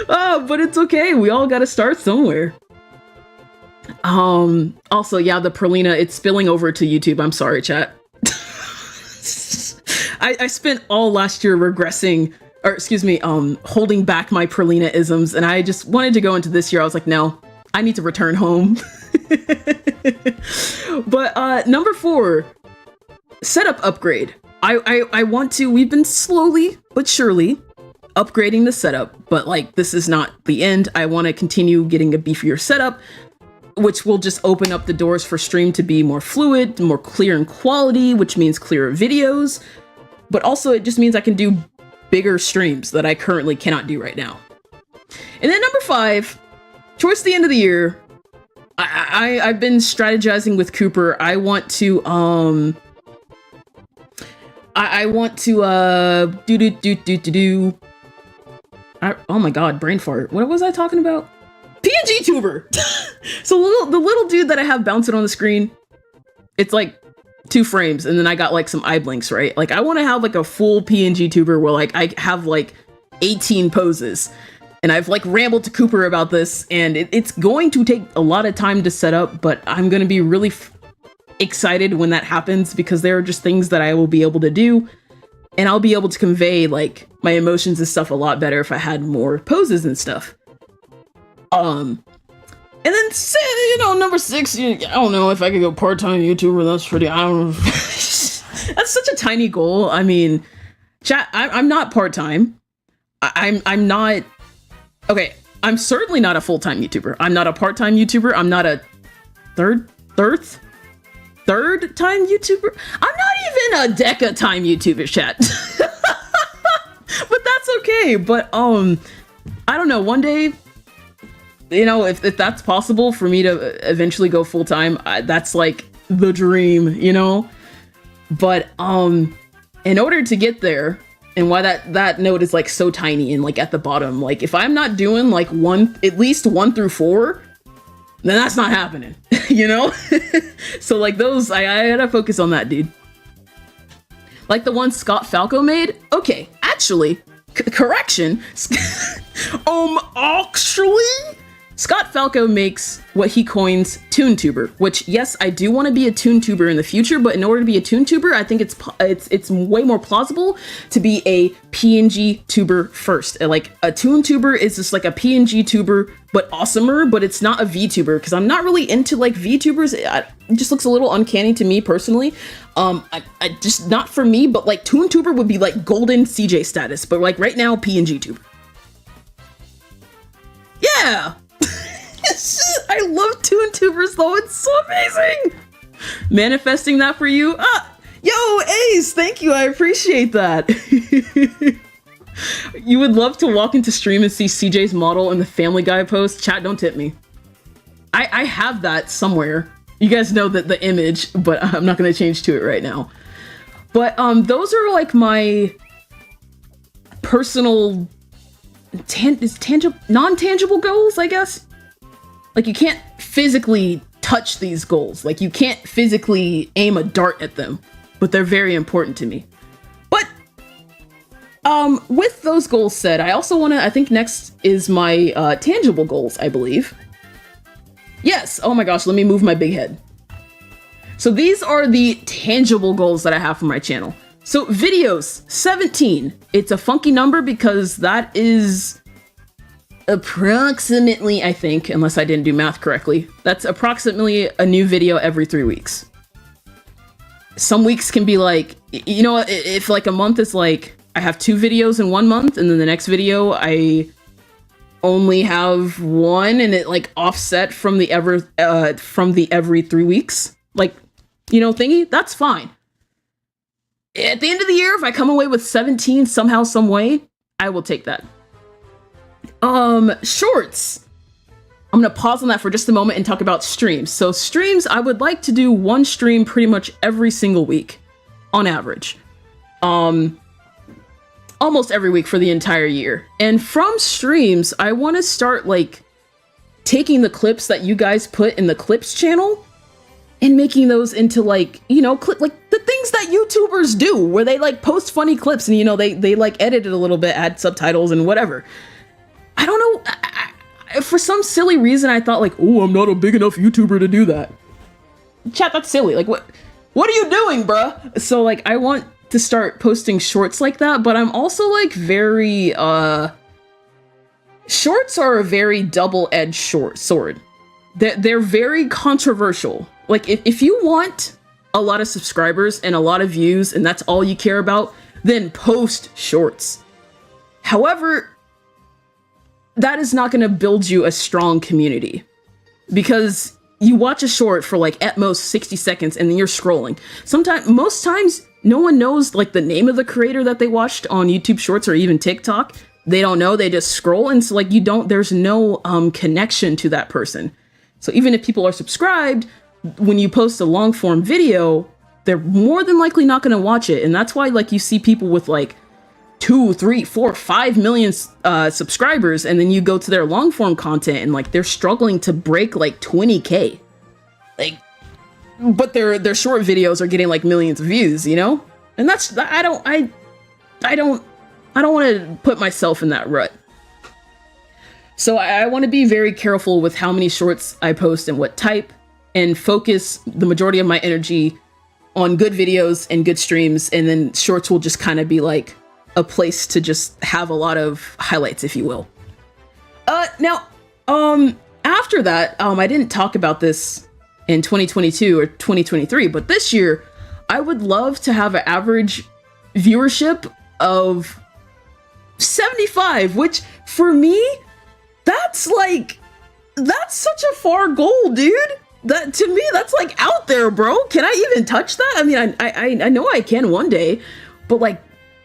Oh, but it's okay. We all gotta start somewhere. Also, yeah, the Perlina, it's spilling over to YouTube. I'm sorry, chat. I spent all last year regressing, or excuse me, holding back my Perlina-isms, and I just wanted to go into this year. I was like, no, I need to return home. But number 4, setup upgrade. I want to, we've been slowly but surely upgrading the setup, but like this is not the end. I want to continue getting a beefier setup, which will just open up the doors for stream to be more fluid, more clear in quality, which means clearer videos, but also it just means I can do bigger streams that I currently cannot do right now. And then number 5, towards the end of the year, I've been strategizing with Cooper. I want to oh my god, brain fart. What was I talking about? PNG tuber. So the little dude that I have bouncing on the screen, it's like 2 frames, and then I got like some eye blinks, right? Like I want to have like a full PNG tuber where like I have like 18 poses. And I've like rambled to Cooper about this, and it's going to take a lot of time to set up, but I'm going to be really excited when that happens because there are just things that I will be able to do, and I'll be able to convey like my emotions and stuff a lot better if I had more poses and stuff. And then, you know, number 6, I don't know if I could go part-time YouTuber. That's pretty, I don't know. That's such a tiny goal. I mean, chat, I'm not part-time. I'm not, okay, I'm certainly not a full-time YouTuber. I'm not a part-time YouTuber. I'm not a third time YouTuber. I'm not even a deca-time YouTuber, chat. But that's okay. But I don't know, one day you know, if that's possible for me to eventually go full time, that's like the dream, you know. But in order to get there, and why that note is like so tiny and like at the bottom, like if I'm not doing like at least 1 through 4, then that's not happening, you know? So like those, I gotta focus on that, dude. Like the one Scott Falco made? Okay, actually, correction. Actually, Scott Falco makes what he coins ToonTuber, which, yes, I do want to be a ToonTuber in the future, but in order to be a ToonTuber, I think it's way more plausible to be a PNG tuber first. Like, a ToonTuber is just like a PNG tuber, but awesomer, but it's not a VTuber, because I'm not really into, like, VTubers. It just looks a little uncanny to me, personally. I just, not for me, but, like, ToonTuber would be, like, golden CJ status, but, like, right now, PNG tuber. Yeah! I love ToonTubers though, it's so amazing! Manifesting that for you? Yo, Ace, thank you, I appreciate that. You would love to walk into stream and see CJ's model in the Family Guy post? Chat, don't tip me. I have that somewhere. You guys know that the image, but I'm not gonna change to it right now. But those are like my personal non-tangible goals, I guess. Like, you can't physically touch these goals. Like, you can't physically aim a dart at them, but they're very important to me. But with those goals said, I also want to, I think next is my tangible goals, I believe. Yes, oh my gosh, let me move my big head. So these are the tangible goals that I have for my channel. So videos, 17. It's a funky number because that is approximately, I think, unless I didn't do math correctly, that's approximately a new video every 3 weeks. Some weeks can be like, you know, if like a month is like, I have 2 videos in 1 month, and then the next video I only have 1, and it like offset from the every 3 weeks, like, you know, thingy, that's fine. At the end of the year, if I come away with 17 somehow, some way, I will take that. Shorts. I'm gonna pause on that for just a moment and talk about streams. So streams, I would like to do 1 stream pretty much every single week, on average. Almost every week for the entire year. And from streams, I want to start like taking the clips that you guys put in the clips channel and making those into like, you know, like the things that YouTubers do, where they like post funny clips and, you know, they like edit it a little bit, add subtitles and whatever. I don't know, for some silly reason I thought like, oh, I'm not a big enough YouTuber to do that. Chat, that's silly. Like, what are you doing, bruh? So like, I want to start posting shorts like that, but I'm also like very, shorts are a very double-edged sword. They're very controversial. Like, if you want a lot of subscribers and a lot of views and that's all you care about, then post shorts. However, that is not going to build you a strong community, because you watch a short for like at most 60 seconds and then you're scrolling. Most times, no one knows like the name of the creator that they watched on YouTube Shorts or even TikTok. They don't know, they just scroll, and so like there's no connection to that person. So even if people are subscribed, when you post a long form video, they're more than likely not going to watch it. And that's why like you see people with like 2, 3, 4, 5 million subscribers, and then you go to their long form content and like they're struggling to break like 20K. Like, but their short videos are getting like millions of views, you know? And that's, I don't want to put myself in that rut. So I want to be very careful with how many shorts I post and what type, and focus the majority of my energy on good videos and good streams, and then shorts will just kind of be like a place to just have a lot of highlights, if you will. Now, after that, I didn't talk about this in 2022 or 2023, but this year, I would love to have an average viewership of 75, which for me, that's such a far goal, dude. That, to me, that's like out there, bro. Can I even touch that? I mean, I know I can one day, but like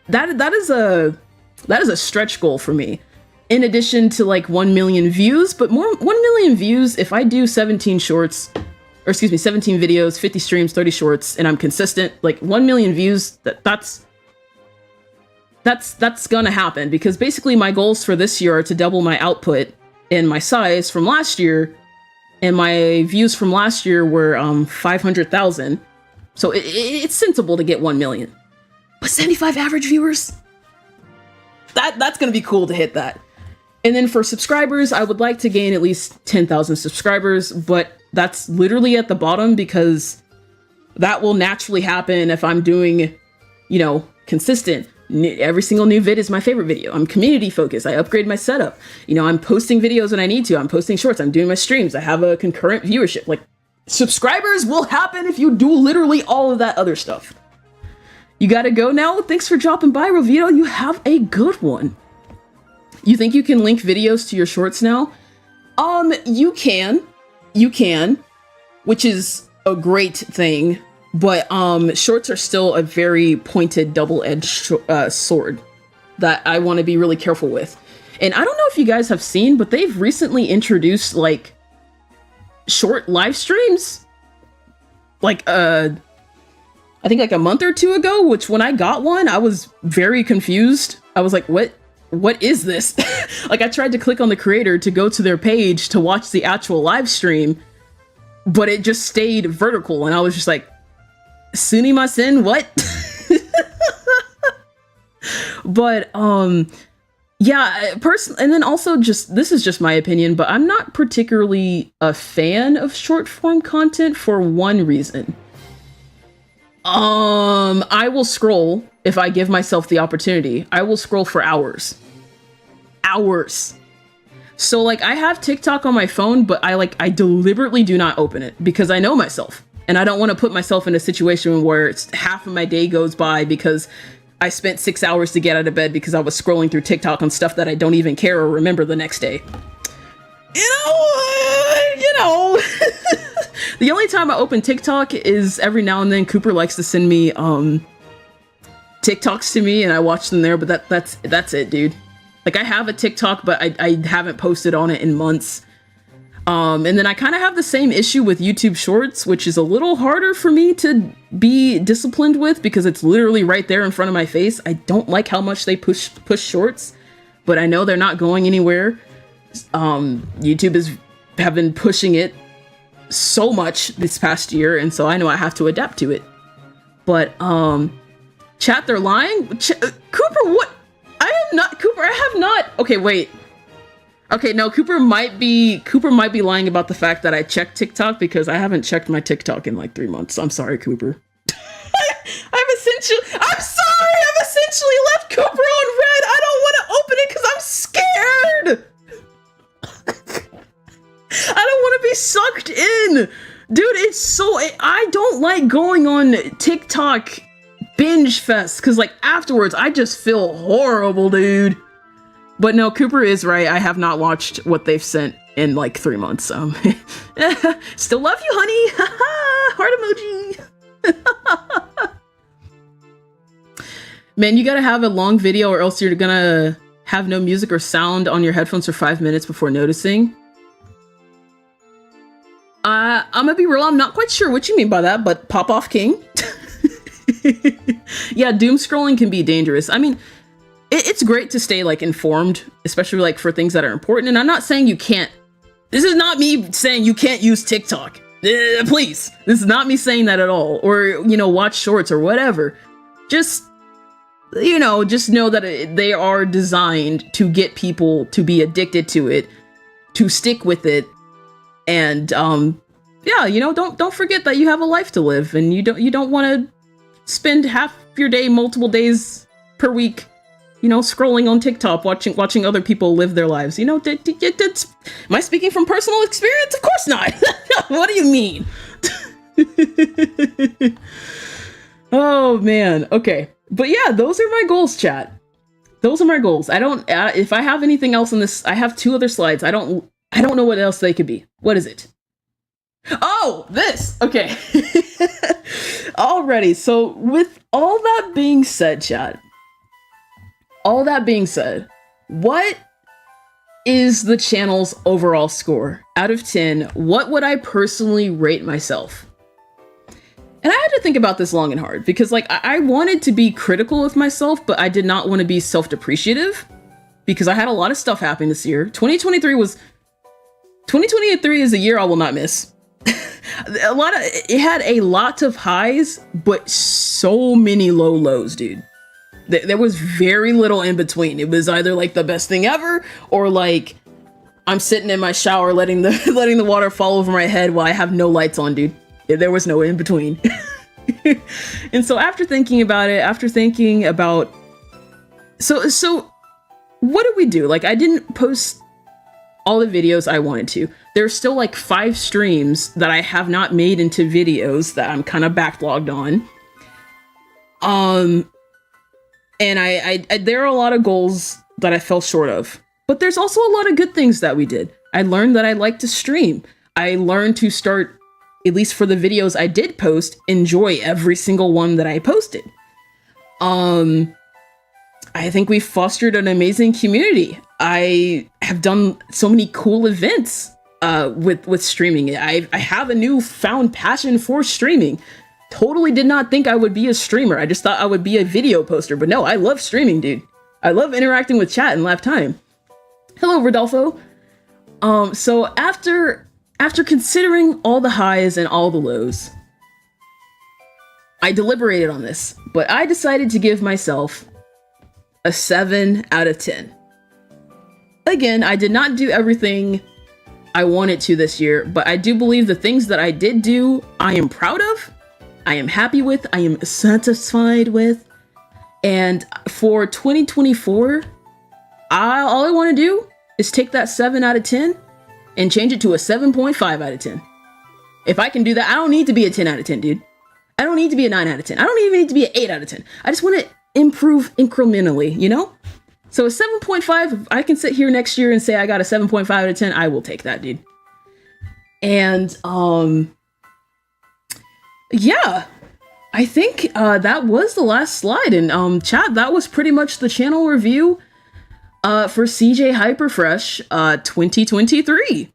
that is a stretch goal for me. in addition to like 1 million views, but more 1 million views if I do 17 shorts, or excuse me, 17 videos, 50 streams, 30 shorts, and I'm consistent, like 1 million views, that's gonna happen, because basically my goals for this year are to double my output and my size from last year, and my views from last year were 500,000. So it's sensible to get 1 million. But 75 average viewers? That's gonna be cool to hit that. And then for subscribers, I would like to gain at least 10,000 subscribers, but that's literally at the bottom, because that will naturally happen if I'm doing, you know, consistent. Every single new vid is my favorite video. I'm community focused. I upgrade my setup. You know, I'm posting videos when I need to. I'm posting shorts. I'm doing my streams. I have a concurrent viewership. Like, subscribers will happen if you do literally all of that other stuff. You gotta go now. Thanks for dropping by, Rovito. You have a good one. You think you can link videos to your shorts now? You can, which is a great thing, but shorts are still a very pointed double-edged sword that I want to be really careful with. And I don't know if you guys have seen, but they've recently introduced like short live streams, like I think like a month or two ago, which when I got one, I was very confused. I was like, what is this? Like, I tried to click on the creator to go to their page to watch the actual live stream, but it just stayed vertical, and I was just like, Sunimasen, what? But yeah, and then also, just this is just my opinion, but I'm not particularly a fan of short form content for one reason. I will scroll if I give myself the opportunity. I will scroll for hours. So like, I have TikTok on my phone, but I deliberately do not open it, because I know myself, and I don't want to put myself in a situation where it's half of my day goes by because I spent 6 hours to get out of bed because I was scrolling through TikTok on stuff that I don't even care or remember the next day. You know. The only time I open TikTok is every now and then. Cooper likes to send me TikToks to me, and I watch them there, but that's it, dude. Like, I have a TikTok, but I haven't posted on it in months. And then I kind of have the same issue with YouTube Shorts, which is a little harder for me to be disciplined with, because it's literally right there in front of my face. I don't like how much they push shorts, but I know they're not going anywhere. YouTube have been pushing it so much this past year, and so I know I have to adapt to it. But chat, they're lying. Cooper, what? I am not Cooper. I have not. Okay, wait. Okay, no, Cooper might be lying about the fact that I checked TikTok, because I haven't checked my TikTok in like 3 months. I'm sorry, Cooper. I've essentially left Cooper on red. I don't want to open it because I'm scared. I don't want to be sucked in. Dude, I don't like going on TikTok binge fest, because like afterwards I just feel horrible, dude. But no, Cooper is right. I have not watched what they've sent in like 3 months. Still love you, honey. Heart emoji. Man, you gotta have a long video, or else you're gonna have no music or sound on your headphones for 5 minutes before noticing. I'm gonna be real, I'm not quite sure what you mean by that, but pop off king. Yeah, doom scrolling can be dangerous. I mean, it's great to stay like informed, especially like for things that are important. And I'm not saying you can't. This is not me saying you can't use TikTok. Please, this is not me saying that at all. Or, you know, watch shorts or whatever. Just, you know, just know that they are designed to get people to be addicted to it, to stick with it. And yeah, you know, don't forget that you have a life to live, and you don't want to spend half your day, multiple days per week, you know, scrolling on TikTok, watching other people live their lives. You know, am I speaking from personal experience? Of course not. What do you mean? Oh man. Okay. But yeah, those are my goals, chat. Those are my goals. I don't, if I have anything else in this, I have 2 other slides. I don't know what else they could be. What is it? Oh, this. Okay. Alrighty. So with all that being said, chat, all that being said, what is the channel's overall score? Out of 10, what would I personally rate myself? And I had to think about this long and hard because like I wanted to be critical of myself, but I did not want to be self-depreciative because I had a lot of stuff happen this year. 2023 is a year I will not miss. It had a lot of highs, but so many low lows, dude. There was very little in between. It was either like the best thing ever, or like I'm sitting in my shower letting the water fall over my head while I have no lights on, dude. There was no in between. And so after thinking about so what did we do? Like I didn't post all the videos I wanted to. There's still like 5 streams that I have not made into videos that I'm kind of backlogged on. And I there are a lot of goals that I fell short of, but there's also a lot of good things that we did. I learned that I like to stream. I learned to start, at least for the videos I did post, enjoy every single one that I posted. I think we fostered an amazing community. I have done so many cool events with streaming. I have a newfound passion for streaming. Totally did not think I would be a streamer. I just thought I would be a video poster, but no, I love streaming, dude. I love interacting with chat and live time. Hello, Rodolfo. So after considering all the highs and all the lows, I deliberated on this, but I decided to give myself a 7 out of 10. Again, I did not do everything I wanted to this year, but I do believe the things that I did do, I am proud of, I am happy with, I am satisfied with. And for 2024, all I want to do is take that 7 out of 10 and change it to a 7.5 out of 10. If I can do that, I don't need to be a 10 out of 10, dude. I don't need to be a 9 out of 10. I don't even need to be an 8 out of 10. I just want to improve incrementally, you know? So a 7.5, if I can sit here next year and say I got a 7.5 out of 10, I will take that, dude. And, yeah, I think that was the last slide. And chat, that was pretty much the channel review for CJ Hyperfresh 2023.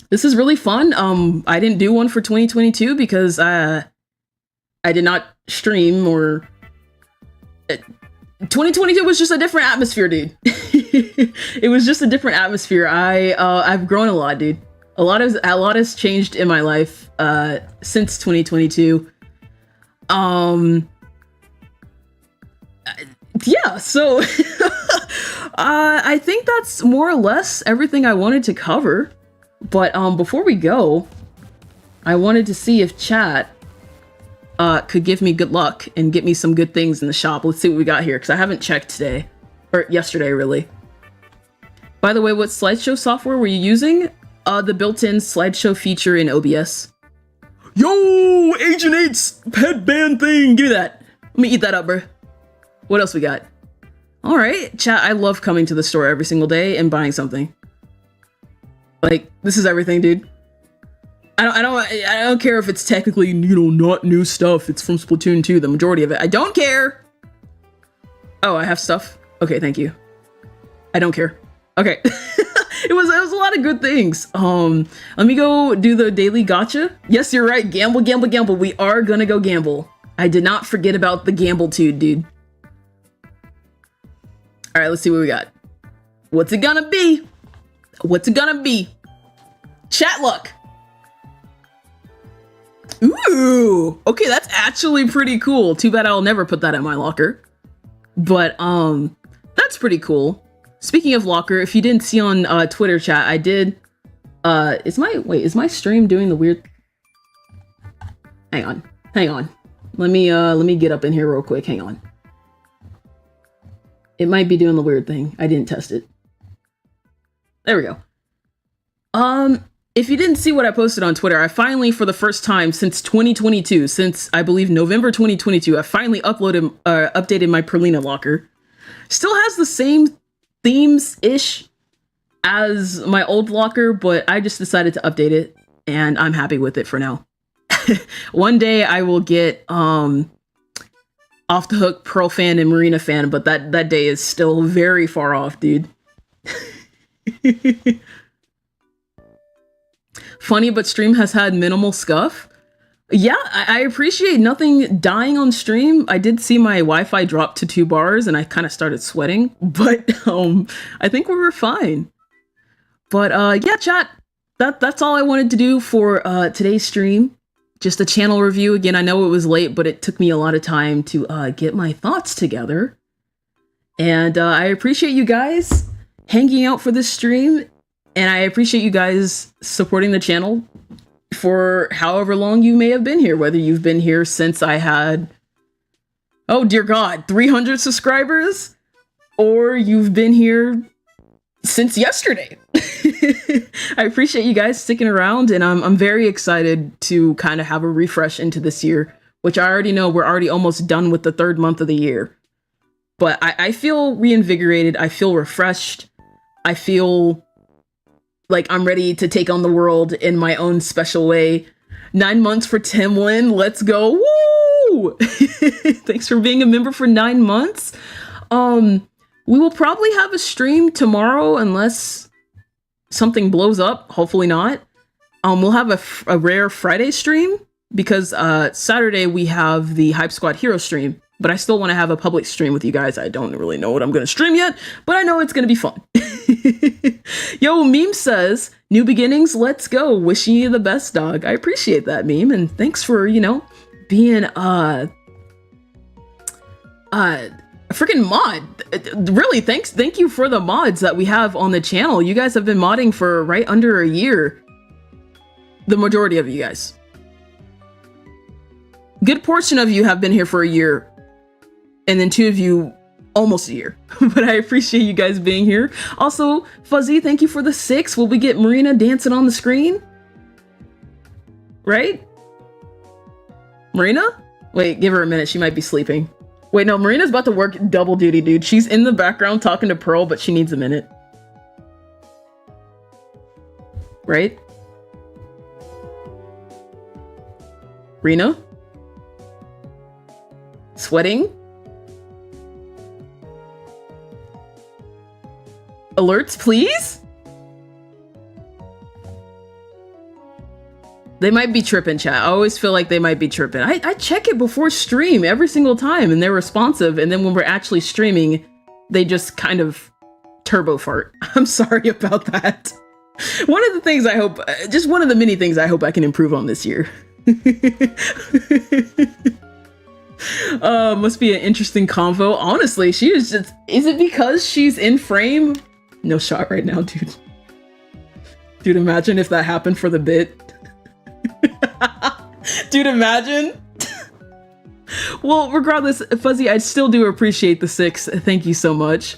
This is really fun. I didn't do one for 2022 because I did not stream, or 2022 was just a different atmosphere, dude. It was just a different atmosphere. I've grown a lot, dude. A lot has changed in my life since 2022. Yeah, so I think that's more or less everything I wanted to cover. But before we go, I wanted to see if chat could give me good luck and get me some good things in the shop. Let's see what we got here, because I haven't checked today. Or yesterday, really. By the way, what slideshow software were you using? The built-in slideshow feature in OBS. Yo, Agent 8's headband thing! Give me that. Let me eat that up, bro. What else we got? Alright, chat, I love coming to the store every single day and buying something. Like, this is everything, dude. I don't care if it's technically, you know, not new stuff. It's from Splatoon 2, the majority of it. I don't care! Oh, I have stuff? Okay, thank you. I don't care. Okay. It was a lot of good things. Let me go do the daily gacha. Yes, you're right. Gamble, gamble, gamble. We are gonna go gamble. I did not forget about the gamble-tude, dude. Alright, let's see what we got. What's it gonna be? What's it gonna be? Chat luck. Ooh, okay, that's actually pretty cool. Too bad I'll never put that in my locker. But, that's pretty cool. Speaking of locker, if you didn't see on Twitter chat, I did, is my stream doing the weird? Hang on. Let me get up in here real quick, hang on. It might be doing the weird thing. I didn't test it. There we go. If you didn't see what I posted on Twitter, I finally, for the first time since 2022, since I believe November 2022, I finally updated my Perlina locker. Still has the same themes-ish as my old locker, but I just decided to update it, and I'm happy with it for now. One day I will get Off the Hook Pearl fan and Marina fan, but that day is still very far off, dude. Funny, but stream has had minimal scuff. Yeah, I appreciate nothing dying on stream. I did see my Wi-Fi drop to 2 bars and I kind of started sweating, but I think we were fine. But yeah, chat, that's all I wanted to do for today's stream. Just a channel review. Again, I know it was late, but it took me a lot of time to get my thoughts together. And I appreciate you guys hanging out for this stream. And I appreciate you guys supporting the channel for however long you may have been here. Whether you've been here since I had, oh dear God, 300 subscribers, or you've been here since yesterday. I appreciate you guys sticking around, and I'm very excited to kind of have a refresh into this year, which I already know we're already almost done with the 3rd month of the year. But I feel reinvigorated. I feel refreshed. I feel like I'm ready to take on the world in my own special way. 9 months for Timlin. Let's go. Woo! Thanks for being a member for 9 months. We will probably have a stream tomorrow unless something blows up. Hopefully not. We'll have a rare Friday stream because Saturday we have the HypeSquad Hero stream. But I still want to have a public stream with you guys. I don't really know what I'm going to stream yet, but I know it's going to be fun. Yo, Meme says, new beginnings, let's go. Wishing you the best, dog. I appreciate that, Meme. And thanks for, you know, being a freaking mod. Really, thank you for the mods that we have on the channel. You guys have been modding for right under a year. The majority of you guys. Good portion of you have been here for a year. And then 2 of you, almost a year. But I appreciate you guys being here. Also, Fuzzy, thank you for the 6. Will we get Marina dancing on the screen? Right? Marina? Wait, give her a minute. She might be sleeping. Wait, no, Marina's about to work double duty, dude. She's in the background talking to Pearl, but she needs a minute. Right? Rena? Sweating? Alerts, please? They might be tripping, chat. I always feel like they might be tripping. I check it before stream every single time and they're responsive. And then when we're actually streaming, they just kind of turbo fart. I'm sorry about that. One of the things I hope, just one of the many things I hope I can improve on this year. Must be an interesting convo. Honestly, she is just, is it because she's in frame? No shot right now, dude. Dude, imagine if that happened for the bit. Dude, imagine. Well, regardless, Fuzzy, I still do appreciate the 6. Thank you so much.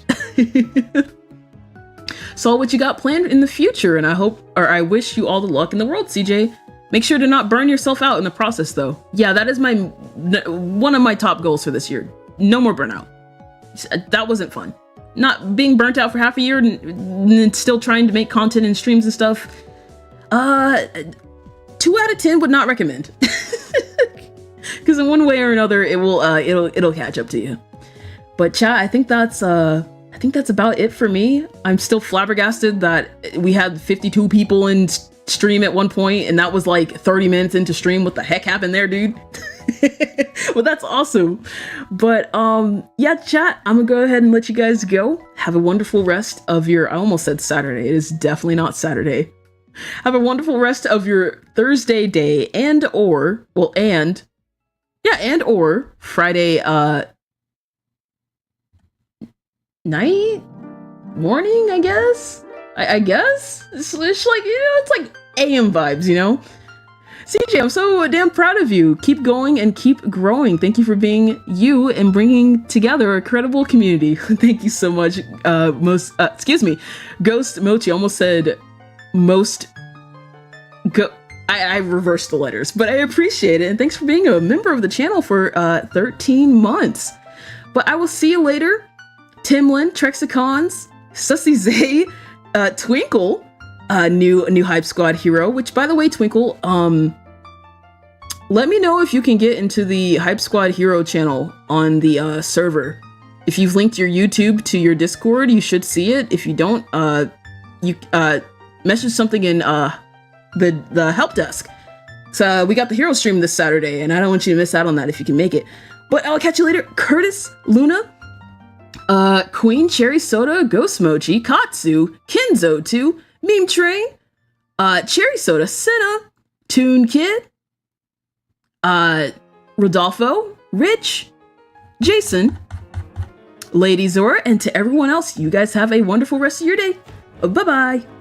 Saw what you got planned in the future, and I hope, or I wish you all the luck in the world, CJ. Make sure to not burn yourself out in the process, though. Yeah, that is one of my top goals for this year. No more burnout. That wasn't fun. Not being burnt out for half a year and still trying to make content and streams and stuff. 2 out of 10 would not recommend. Because in one way or another, it will it'll catch up to you. But chat, I think that's about it for me. I'm still flabbergasted that we had 52 people in stream at one point, and that was like 30 minutes into stream. What the heck happened there, dude? Well, that's awesome. But yeah, chat, I'm gonna go ahead and let you guys go. Have a wonderful rest of your, I almost said Saturday. It is definitely not Saturday. Have a wonderful rest of your Thursday day and or Friday night, morning, I guess. I guess it's like, you know, it's like AM vibes, you know. CJ, I'm so damn proud of you. Keep going and keep growing. Thank you for being you and bringing together a credible community. Thank you so much. Ghost Mochi. Almost said most. I reversed the letters, but I appreciate it. And thanks for being a member of the channel for 13 months. But I will see you later. Timlin, Trexicons, Sussy Zay, Twinkle, new HypeSquad Hero, which, by the way, Twinkle, let me know if you can get into the HypeSquad Hero channel on the server. If you've linked your YouTube to your Discord, you should see it. If you don't, you message something in the help desk. So we got the hero stream this Saturday, and I don't want you to miss out on that if you can make it. But I'll catch you later. Curtis, Luna, Queen, Cherry Soda, Ghost Mochi, Katsu, Kenzo 2, Meme Train, Cherry Soda, Senna, Toon Kid, Rodolfo, Rich, Jason, Lady Zora, and to everyone else, you guys have a wonderful rest of your day. Bye-bye.